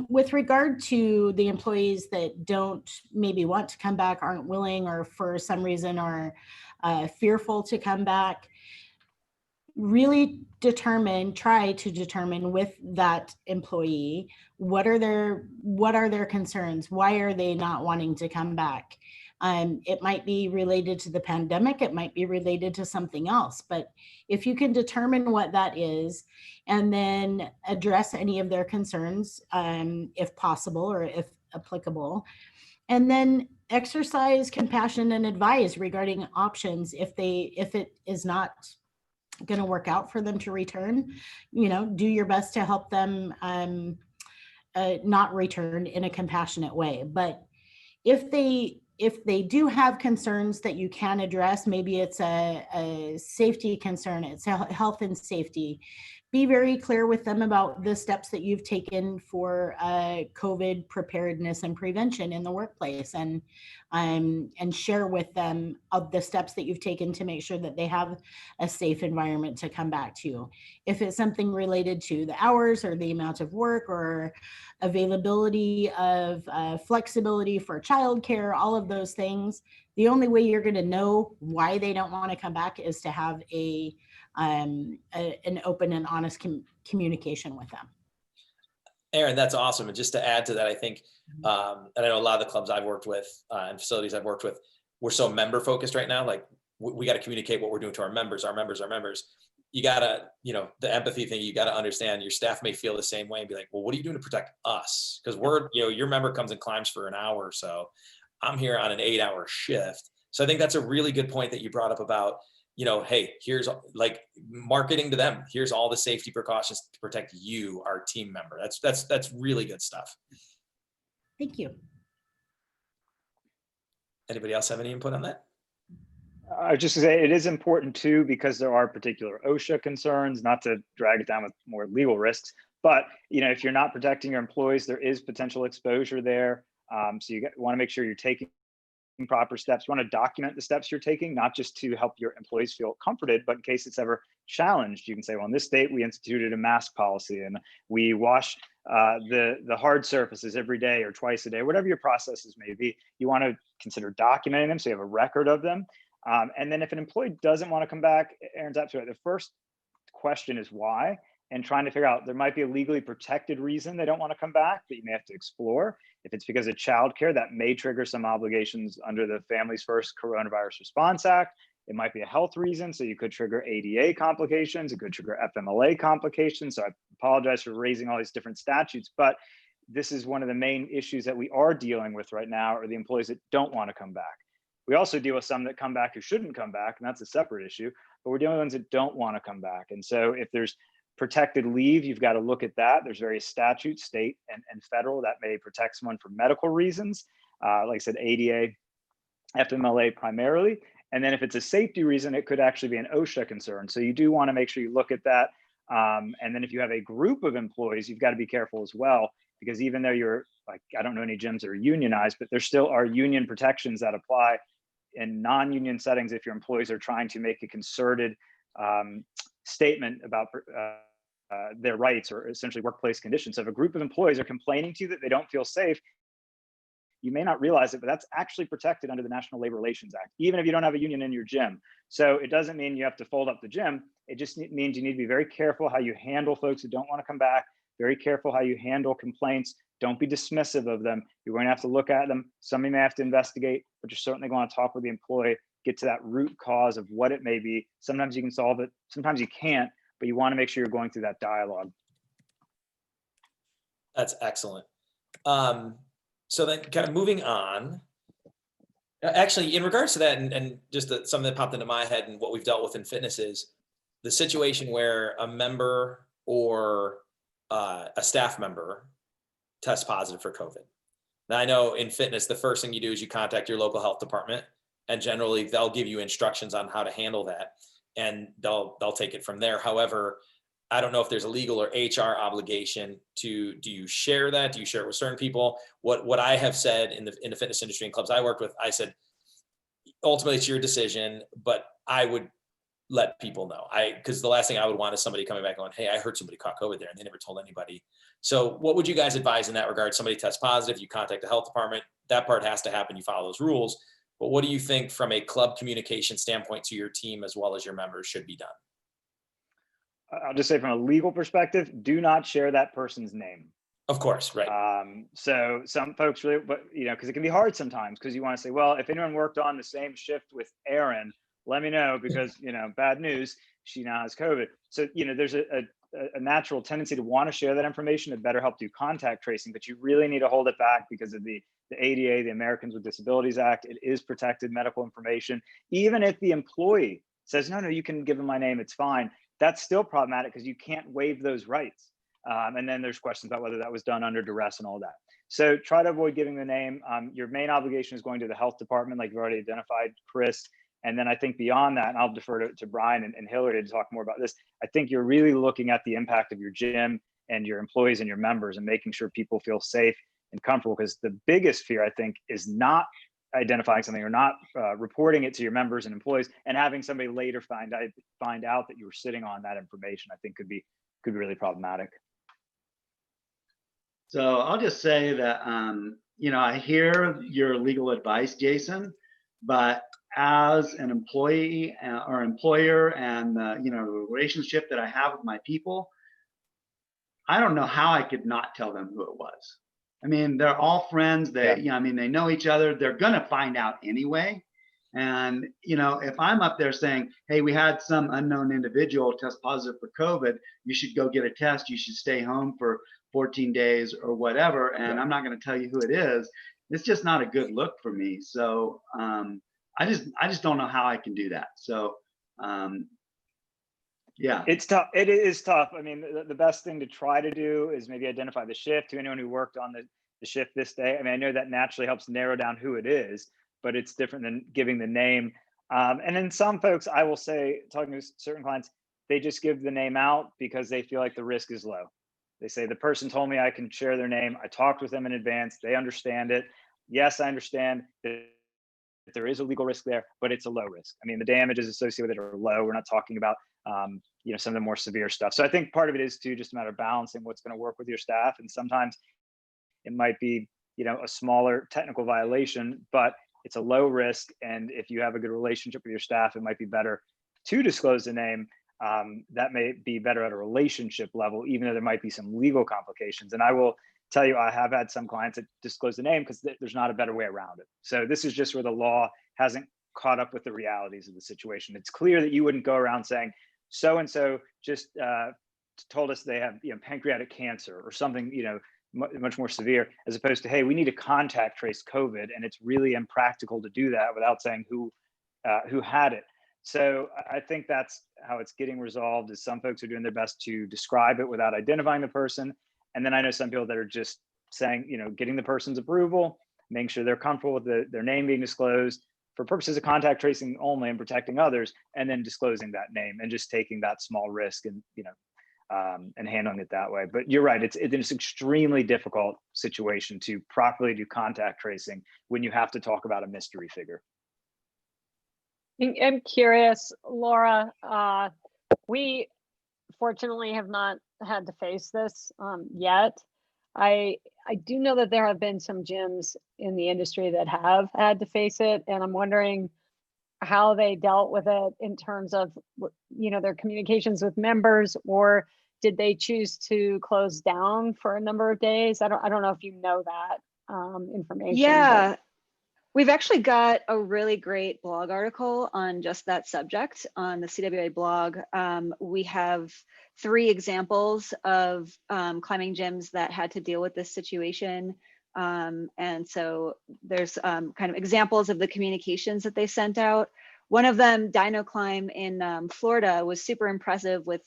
with regard to the employees that don't maybe want to come back, aren't willing, or for some reason are fearful to come back, really try to determine with that employee, what are their concerns? Why are they not wanting to come back? It might be related to the pandemic. It might be related to something else. But if you can determine what that is, and then address any of their concerns, if possible or if applicable, and then exercise compassion and advise regarding options if it is not going to work out for them to return, do your best to help them not return in a compassionate way. But if they do have concerns that you can address, maybe it's a safety concern, it's a health and safety, be very clear with them about the steps that you've taken for COVID preparedness and prevention in the workplace, and share with them of the steps that you've taken to make sure that they have a safe environment to come back to. If it's something related to the hours or the amount of work or availability of flexibility for childcare, all of those things, the only way you're going to know why they don't want to come back is to have an open and honest communication with them. Aaron, that's awesome. And just to add to that, I think, and I know a lot of the clubs I've worked with and facilities I've worked with, we're so member focused right now. Like we got to communicate what we're doing to our members. You got to, the empathy thing, you got to understand your staff may feel the same way and be like, well, what are you doing to protect us? Because your member comes and climbs for an hour or so. I'm here on an 8-hour shift. So I think that's a really good point that you brought up about, hey, here's like marketing to them. Here's all the safety precautions to protect you, our team member. That's really good stuff. Thank you. Anybody else have any input on that? I was just to say it is important too, because there are particular OSHA concerns, not to drag it down with more legal risks, but if you're not protecting your employees, there is potential exposure there. So you want to make sure you're taking proper steps. You want to document the steps you're taking, not just to help your employees feel comforted, but in case it's ever challenged, you can say, well, in this state, we instituted a mask policy and we wash the hard surfaces every day or twice a day, whatever your processes may be. You want to consider documenting them so you have a record of them. And then if an employee doesn't want to come back, Aaron's absolutely right. The first question is why, and trying to figure out, there might be a legally protected reason they don't want to come back that you may have to explore. If it's because of childcare, that may trigger some obligations under the Families First Coronavirus Response Act. It might be a health reason, so you could trigger ADA complications. It could trigger FMLA complications. So I apologize for raising all these different statutes, but this is one of the main issues that we are dealing with right now, are the employees that don't want to come back. We also deal with some that come back who shouldn't come back, and that's a separate issue, but we're dealing with ones that don't want to come back. And so if there's protected leave, you've got to look at that. There's various statutes, state and federal, that may protect someone for medical reasons. Like I said, ADA, FMLA primarily. And then if it's a safety reason, it could actually be an OSHA concern. So you do want to make sure you look at that. And then if you have a group of employees, you've got to be careful as well, because even though you're like, I don't know any gyms that are unionized, but there still are union protections that apply in non-union settings if your employees are trying to make a concerted statement about their rights or essentially workplace conditions. So if a group of employees are complaining to you that they don't feel safe, you may not realize it, but that's actually protected under the National Labor Relations Act, even if you don't have a union in your gym. So it doesn't mean you have to fold up the gym. It just means you need to be very careful how you handle folks who don't want to come back, very careful how you handle complaints. Don't be dismissive of them. You're going to have to look at them. Somebody may have to investigate, but you're certainly going to talk with the employee, get to that root cause of what it may be. Sometimes you can solve it, sometimes you can't, but you want to make sure you're going through that dialogue. That's excellent. So then kind of moving on, actually in regards to that, and just something that popped into my head and what we've dealt with in fitness is the situation where a member or a staff member tests positive for COVID. Now I know in fitness, the first thing you do is you contact your local health department, and generally they'll give you instructions on how to handle that, and they'll take it from there. However, I don't know if there's a legal or HR obligation do you share that? Do you share it with certain people? What I have said in the fitness industry and clubs I worked with, I said, ultimately it's your decision, but I would let people know. Because the last thing I would want is somebody coming back going, hey, I heard somebody caught COVID there and they never told anybody. So what would you guys advise in that regard? Somebody tests positive, you contact the health department, that part has to happen, you follow those rules. But what do you think from a club communication standpoint to your team as well as your members should be done? I'll just say from a legal perspective, do not share that person's name. Of course, right. So some folks really, but because it can be hard sometimes, because you want to say, well, if anyone worked on the same shift with Erin, let me know, because bad news, she now has COVID. So there's a natural tendency to want to share that information to better help do contact tracing, but you really need to hold it back because of the ADA, the Americans with Disabilities Act. It is protected medical information. Even if the employee says, no, you can give them my name, it's fine. That's still problematic because you can't waive those rights. And then there's questions about whether that was done under duress and all that. So try to avoid giving the name. Your main obligation is going to the health department, like you've already identified, Chris, And then I think beyond that, and I'll defer to Brian and Hillary to talk more about this, I think you're really looking at the impact of your gym and your employees and your members and making sure people feel safe and comfortable, because the biggest fear, I think, is not identifying something or not reporting it to your members and employees and having somebody later find out that you were sitting on that information. I think could be really problematic. So I'll just say that, I hear your legal advice, Jason, but as an employee or employer and, the relationship that I have with my people, I don't know how I could not tell them who it was. I mean, they're all friends. They know each other. They're going to find out anyway. And, if I'm up there saying, hey, we had some unknown individual test positive for COVID, you should go get a test. You should stay home for 14 days or whatever. And I'm not going to tell you who it is. It's just not a good look for me. So I just don't know how I can do that. So yeah, it's tough. It is tough. I mean, the best thing to try to do is maybe identify the shift to anyone who worked on the shift this day. I mean, I know that naturally helps narrow down who it is, but it's different than giving the name. And then some folks, I will say, talking to certain clients, they just give the name out because they feel like the risk is low. They say, the person told me I can share their name. I talked with them in advance. They understand it. Yes, I understand that there is a legal risk there, but it's a low risk. I mean, the damages associated with it are low. We're not talking about, some of the more severe stuff. So I think part of it is too just a matter of balancing what's going to work with your staff. And sometimes it might be, a smaller technical violation, but it's a low risk. And if you have a good relationship with your staff, it might be better to disclose the name. That may be better at a relationship level, even though there might be some legal complications. And I will tell you, I have had some clients that disclose the name because there's not a better way around it. So this is just where the law hasn't caught up with the realities of the situation. It's clear that you wouldn't go around saying, so-and-so just told us they have pancreatic cancer or something, much more severe, as opposed to, hey, we need to contact trace COVID. And it's really impractical to do that without saying who had it. So I think that's how it's getting resolved, is some folks are doing their best to describe it without identifying the person. And then I know some people that are just saying, getting the person's approval, making sure they're comfortable with their name being disclosed for purposes of contact tracing only and protecting others, and then disclosing that name and just taking that small risk and, and handling it that way. But you're right, it's an extremely difficult situation to properly do contact tracing when you have to talk about a mystery figure. I'm curious, Laura, we fortunately have not had to face this yet. I do know that there have been some gyms in the industry that have had to face it, and I'm wondering how they dealt with it in terms of, their communications with members, or did they choose to close down for a number of days? I don't know if you know that information. Yeah. But we've actually got a really great blog article on just that subject on the CWA blog. We have 3 examples of climbing gyms that had to deal with this situation. And so there's kind of examples of the communications that they sent out. One of them, Dino Climb in Florida, was super impressive with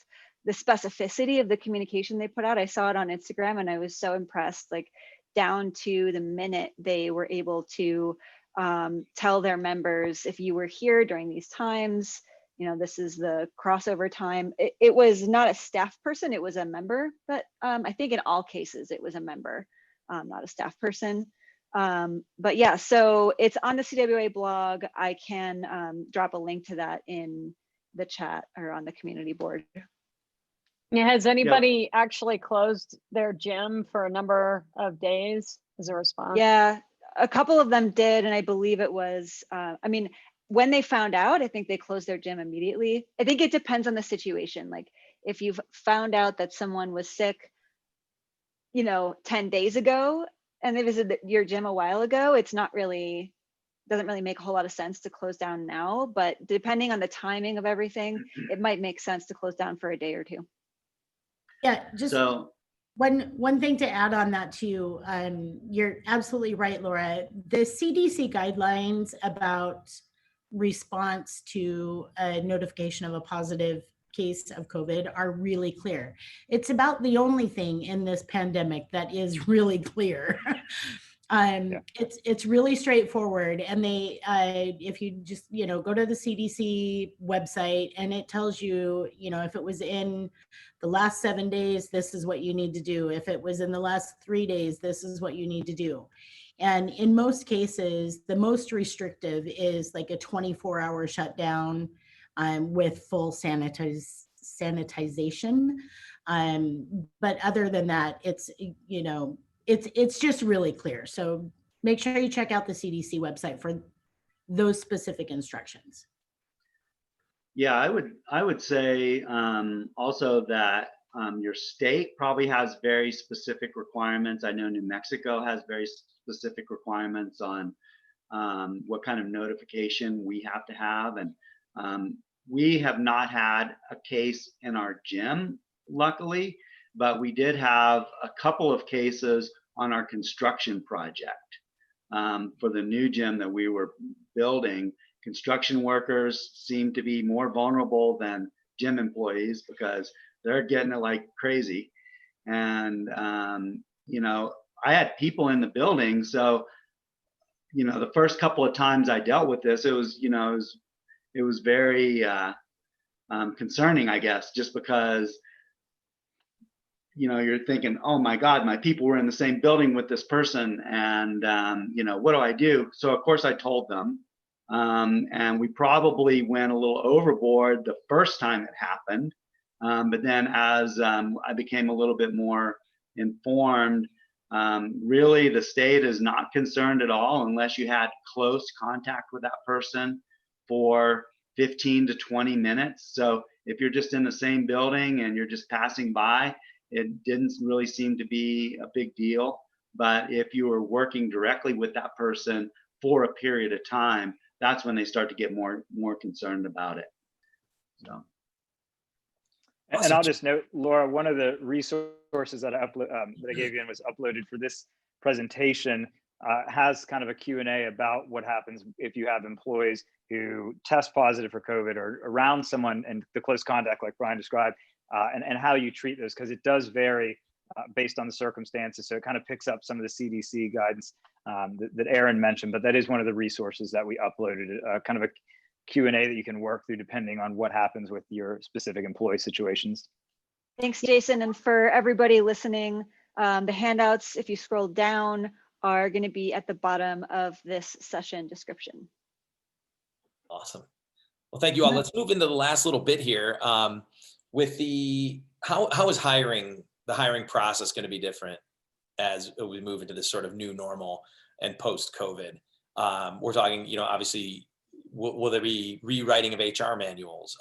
the specificity of the communication they put out. I saw it on Instagram and I was so impressed, like down to the minute they were able to tell their members, if you were here during these times, this is the crossover time. It was not a staff person, it was a member, but I think in all cases it was a member, not a staff person. But yeah, so it's on the CWA blog. I can drop a link to that in the chat or on the community board. Yeah, has anybody actually closed their gym for a number of days as a response? Yeah, a couple of them did, and I believe it was, when they found out, I think they closed their gym immediately. I think it depends on the situation. Like if you've found out that someone was sick, 10 days ago, and they visited your gym a while ago, doesn't really make a whole lot of sense to close down now, but depending on the timing of everything, it might make sense to close down for a day or 2. Yeah, just one thing to add on that too. You're absolutely right, Laura. The CDC guidelines about response to a notification of a positive case of COVID are really clear. It's about the only thing in this pandemic that is really clear. It's really straightforward, and they if you just go to the CDC website, and it tells you if it was in the last 7 days, this is what you need to do. If it was in the last 3 days, this is what you need to do. And in most cases, the most restrictive is like a 24-hour shutdown with full sanitization. But other than that, it's it's just really clear. So make sure you check out the CDC website for those specific instructions. Yeah, I would say also that your state probably has very specific requirements. I know New Mexico has very specific requirements on what kind of notification we have to have. And we have not had a case in our gym, luckily, but we did have a couple of cases on our construction project for the new gym that we were building. Construction workers seem to be more vulnerable than gym employees because they're getting it like crazy. And, I had people in the building. So, the first couple of times I dealt with this, it was very concerning, I guess, just because, you're thinking, oh my God, my people were in the same building with this person. And, what do I do? So of course I told them. And we probably went a little overboard the first time it happened. But then as I became a little bit more informed, really the state is not concerned at all unless you had close contact with that person for 15 to 20 minutes. So if you're just in the same building and you're just passing by, it didn't really seem to be a big deal. But if you were working directly with that person for a period of time, that's when they start to get more concerned about it. So. And I'll just note, Laura, one of the resources that I gave you and was uploaded for this presentation has kind of a Q&A about what happens if you have employees who test positive for COVID or around someone in the close contact like Brian described, and how you treat those, because it does vary based on the circumstances. So it kind of picks up some of the CDC guidance that Aaron mentioned, but that is one of the resources that we uploaded, kind of a Q&A that you can work through depending on what happens with your specific employee situations. Thanks, Jason. And for everybody listening, the handouts, if you scroll down, are going to be at the bottom of this session description. Awesome. Well, thank you all. Let's move into the last little bit here. With the how is the hiring process going to be different as we move into this sort of new normal and post-COVID? We're talking, obviously, will there be rewriting of HR manuals?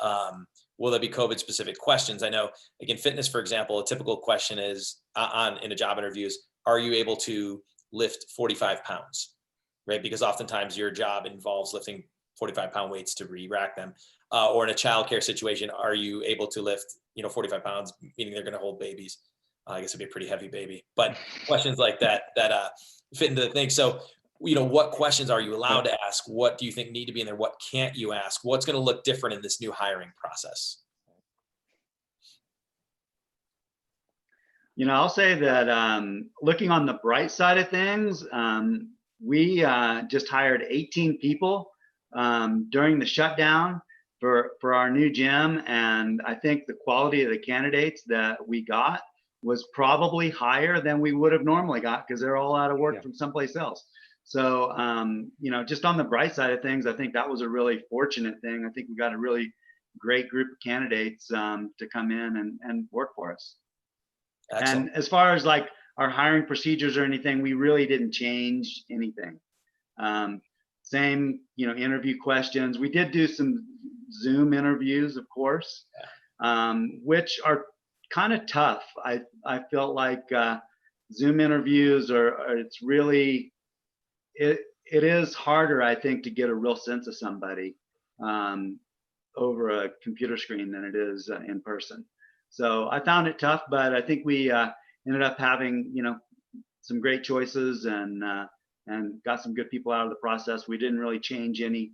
Will there be COVID specific questions? I know, like in fitness, for example, a typical question is in a job interview is, are you able to lift 45 pounds, right? Because oftentimes your job involves lifting 45-pound weights to re-rack them. Or in a childcare situation, are you able to lift, 45 pounds, meaning they're going to hold babies? I guess it'd be a pretty heavy baby, but questions like that fit into the thing. So, what questions are you allowed to ask? What do you think need to be in there? What can't you ask? What's going to look different in this new hiring process? I'll say that looking on the bright side of things, we just hired 18 people during the shutdown for our new gym. And I think the quality of the candidates that we got was probably higher than we would have normally got because they're all out of work from someplace else. So, just on the bright side of things, I think that was a really fortunate thing. I think we got a really great group of candidates to come in and work for us. Excellent. And as far as like our hiring procedures or anything, we really didn't change anything. Same, interview questions. We did do some Zoom interviews, of course, which are kind of tough. I felt like Zoom interviews it's really, it is harder, I think, to get a real sense of somebody over a computer screen than it is in person. So I found it tough, but I think we ended up having, some great choices and got some good people out of the process. We didn't really change any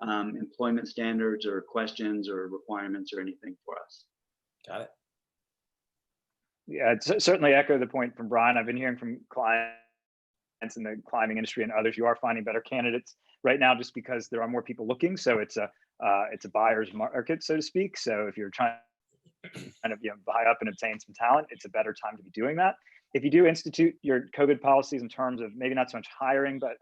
employment standards or questions or requirements or anything for us. Got it. Yeah, certainly echo the point from Brian. I've been hearing from clients in the climbing industry and others, you are finding better candidates right now just because there are more people looking. So it's a buyer's market, so to speak. So if you're trying to buy up and obtain some talent, it's a better time to be doing that. If you do institute your COVID policies in terms of maybe not so much hiring, but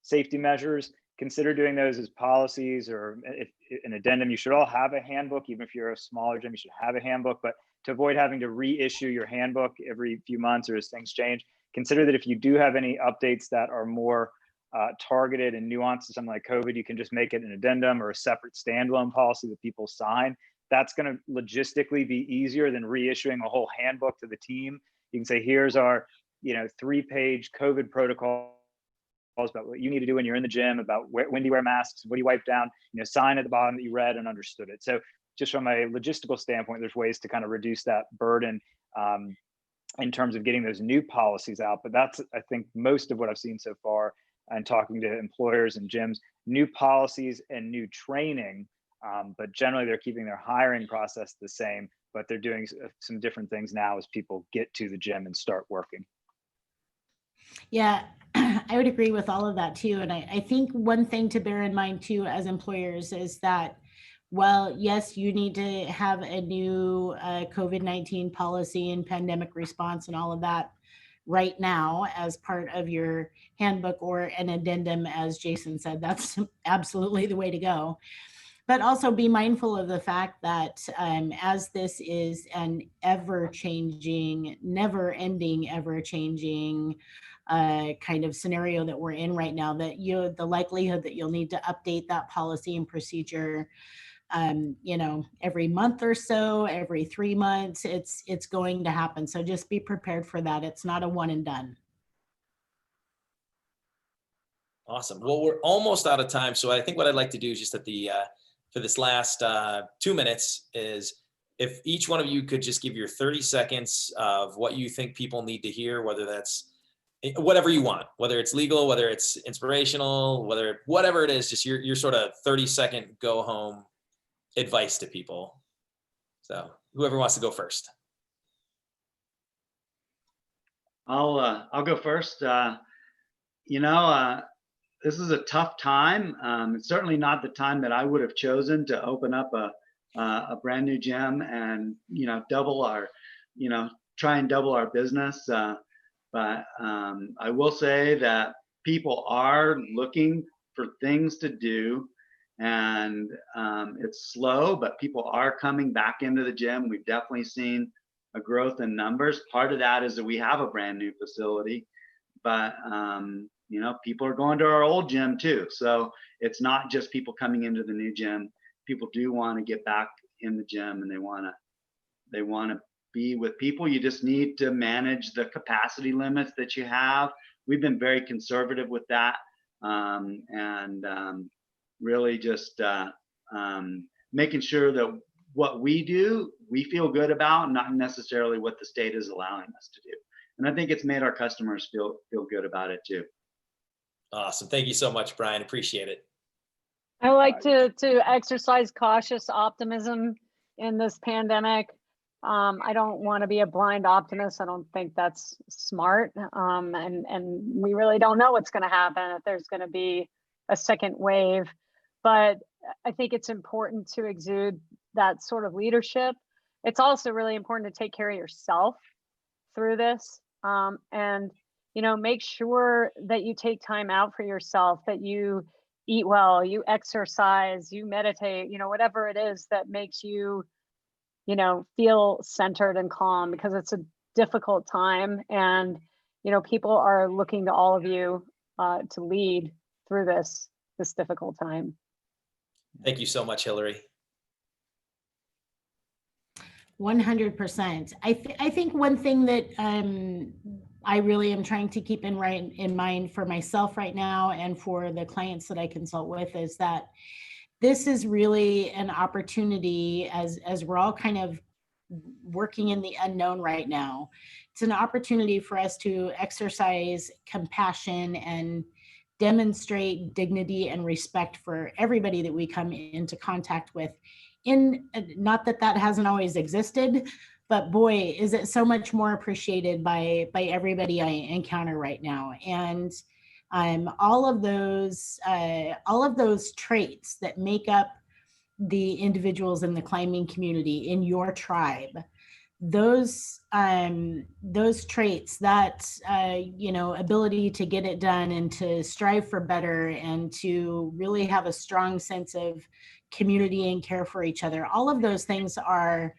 safety measures, consider doing those as policies, or if an addendum. You should all have a handbook. Even if you're a smaller gym, you should have a handbook. But to avoid having to reissue your handbook every few months or as things change, consider that if you do have any updates that are more targeted and nuanced to something like COVID, you can just make it an addendum or a separate standalone policy that people sign. That's going to logistically be easier than reissuing a whole handbook to the team. You can say, here's our 3-page COVID protocol about what you need to do when you're in the gym, about when do you wear masks, what do you wipe down, sign at the bottom that you read and understood it. So just from a logistical standpoint, there's ways to kind of reduce that burden in terms of getting those new policies out. But that's, I think, most of what I've seen so far and talking to employers and gyms, new policies and new training. But generally they're keeping their hiring process the same, but they're doing some different things now as people get to the gym and start working. Yeah, I would agree with all of that too. And I think one thing to bear in mind too, as employers, is that, well, yes, you need to have a new COVID-19 policy and pandemic response and all of that right now as part of your handbook or an addendum, as Jason said. That's absolutely the way to go. But also be mindful of the fact that as this is an ever-changing, never-ending, ever-changing kind of scenario that we're in right now, that the likelihood that you'll need to update that policy and procedure, every month or so, every 3 months, it's going to happen. So just be prepared for that. It's not a one and done. Awesome. Well, we're almost out of time. So I think what I'd like to do is just at the for this last 2 minutes is if each one of you could just give your 30 seconds of what you think people need to hear, whether that's whatever you want, whether it's legal, whether it's inspirational, whatever it is, just your sort of 30-second go home advice to people. So whoever wants to go first. I'll go first. This is a tough time. It's certainly not the time that I would have chosen to open up a brand new gym and try and double our business. But I will say that people are looking for things to do, and it's slow, but people are coming back into the gym. We've definitely seen a growth in numbers. Part of that is that we have a brand new facility, but people are going to our old gym too. So it's not just people coming into the new gym. People do want to get back in the gym, and they want to be with people. You just need to manage the capacity limits that you have. We've been very conservative with that, and really just making sure that what we do, we feel good about, not necessarily what the state is allowing us to do. And I think it's made our customers feel good about it too. Awesome. Thank you so much, Brian. Appreciate it. I like to exercise cautious optimism in this pandemic. I don't want to be a blind optimist. I don't think that's smart. And we really don't know what's going to happen, if there's going to be a second wave. But I think it's important to exude that sort of leadership. It's also really important to take care of yourself through this. And make sure that you take time out for yourself, that you eat well, you exercise, you meditate, whatever it is that makes you, feel centered and calm, because it's a difficult time. And, people are looking to all of you to lead through this difficult time. Thank you so much, Hillary. 100%. I think one thing that I really am trying to keep in mind for myself right now and for the clients that I consult with is that this is really an opportunity, as we're all kind of working in the unknown right now. It's an opportunity for us to exercise compassion and demonstrate dignity and respect for everybody that we come into contact with. Not that hasn't always existed, but boy, is it so much more appreciated by everybody I encounter right now. And all of those traits that make up the individuals in the climbing community in your tribe, those traits, that ability to get it done and to strive for better and to really have a strong sense of community and care for each other, all of those things are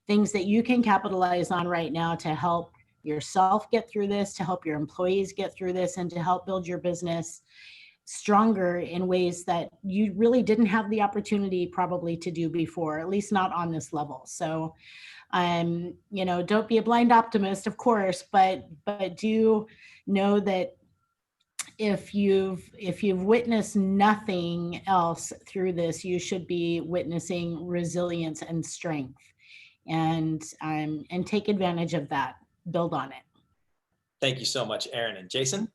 things that you can capitalize on right now to help yourself get through this, to help your employees get through this, and to help build your business stronger in ways that you really didn't have the opportunity probably to do before, at least not on this level. So don't be a blind optimist, of course, but do know that if you've witnessed nothing else through this, you should be witnessing resilience and strength, and take advantage of that, build on it. Thank you so much, Aaron. And Jason?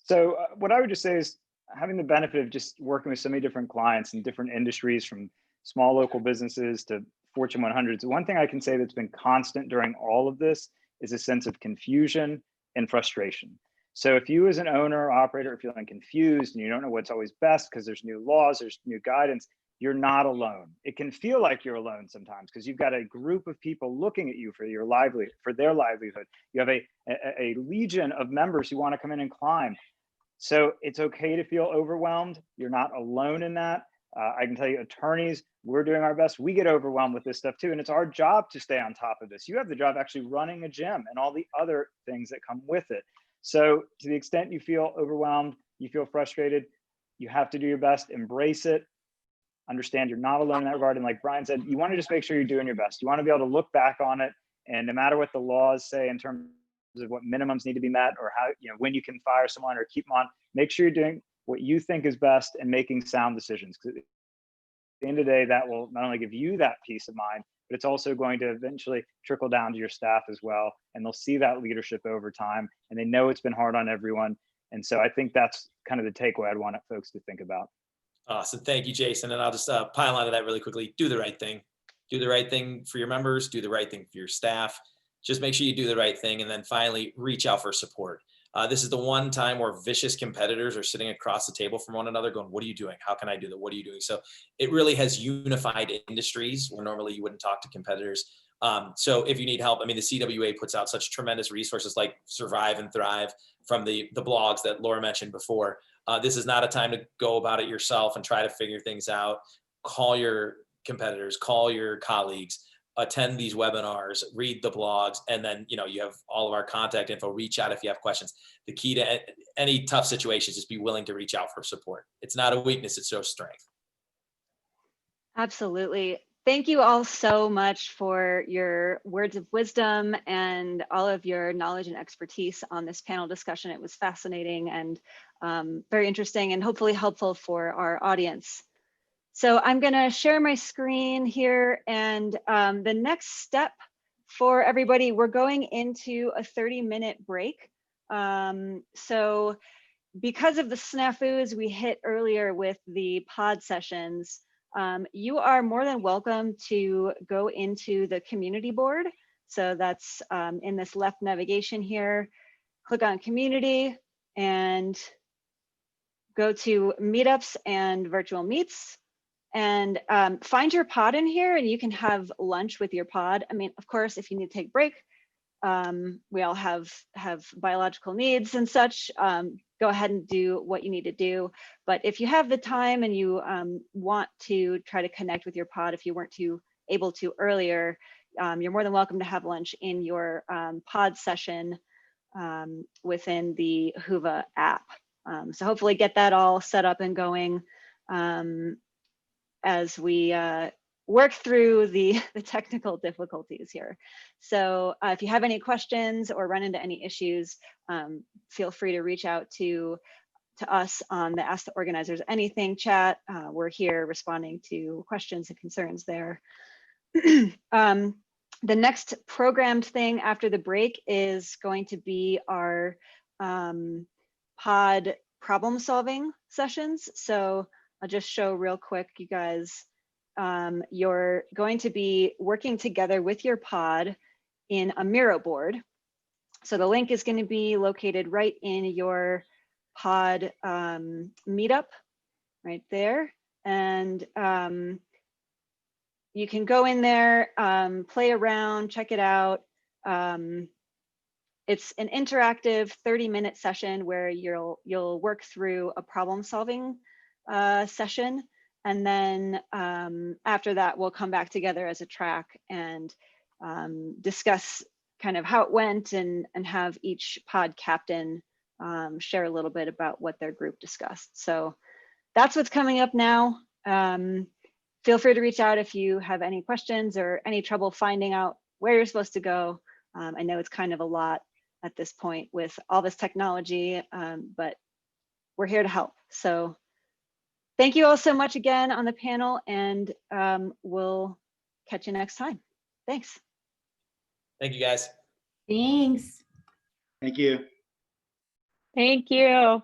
So what I would just say is, having the benefit of just working with so many different clients in different industries, from small local businesses to Fortune 100s, one thing I can say that's been constant during all of this is a sense of confusion and frustration. So if you as an owner or operator are feeling confused and you don't know what's always best because there's new laws, there's new guidance, you're not alone. It can feel like you're alone sometimes because you've got a group of people looking at you for your livelihood, for their livelihood. You have a legion of members who want to come in and climb. So it's okay to feel overwhelmed. You're not alone in that. I can tell you, attorneys, we're doing our best. We get overwhelmed with this stuff too. And it's our job to stay on top of this. You have the job actually running a gym and all the other things that come with it. So to the extent you feel overwhelmed, you feel frustrated, you have to do your best, embrace it, understand you're not alone in that regard. And like Brian said, you want to just make sure you're doing your best. You want to be able to look back on it, and no matter what the laws say in terms of what minimums need to be met, or how, when you can fire someone or keep them on, make sure you're doing what you think is best and making sound decisions. Because at the end of the day, that will not only give you that peace of mind, but it's also going to eventually trickle down to your staff as well. And they'll see that leadership over time, and they know it's been hard on everyone. And so I think that's kind of the takeaway I'd want folks to think about. Awesome. Thank you, Jason. And I'll just pile onto that really quickly. Do the right thing. Do the right thing for your members. Do the right thing for your staff. Just make sure you do the right thing. And then finally, reach out for support. This is the one time where vicious competitors are sitting across the table from one another going, what are you doing? How can I do that? What are you doing? So it really has unified industries where normally you wouldn't talk to competitors. So if you need help, I mean, the CWA puts out such tremendous resources like Survive and Thrive from the blogs that Laura mentioned before. This is not a time to go about it yourself and try to figure things out. Call your competitors, call your colleagues, attend these webinars, read the blogs, and then, you have all of our contact info. Reach out if you have questions. The key to any tough situations is be willing to reach out for support. It's not a weakness, it shows strength. Absolutely. Thank you all so much for your words of wisdom and all of your knowledge and expertise on this panel discussion. It was fascinating and very interesting, and hopefully helpful for our audience. So I'm going to share my screen here, and the next step for everybody, we're going into a 30-minute break. So because of the snafus we hit earlier with the pod sessions, you are more than welcome to go into the community board. So that's in this left navigation here. Click on community and go to meetups and virtual meets, and find your pod in here, and you can have lunch with your pod. I mean, of course, if you need to take a break, we all have biological needs and such. Go ahead and do what you need to do. But if you have the time and you want to try to connect with your pod, if you weren't able to earlier, you're more than welcome to have lunch in your pod session within the Whova app. So hopefully get that all set up and going as we work through the technical difficulties here. So if you have any questions or run into any issues, feel free to reach out to us on the Ask the Organizers Anything chat. We're here responding to questions and concerns there. The next programmed thing after the break is going to be our pod problem solving sessions. So I'll just show real quick, you guys. you're going to be working together with your pod in a Miro board. So the link is going to be located right in your pod meetup right there. And you can go in there, play around, check it out. It's an interactive 30-minute session where you'll work through a problem-solving session, and then after that, we'll come back together as a track and discuss kind of how it went, and have each pod captain share a little bit about what their group discussed. So that's what's coming up now. Feel free to reach out if you have any questions or any trouble finding out where you're supposed to go. I know it's kind of a lot at this point with all this technology, but we're here to help. So thank you all so much again on the panel, and we'll catch you next time. Thanks. Thank you, guys. Thanks. Thank you. Thank you.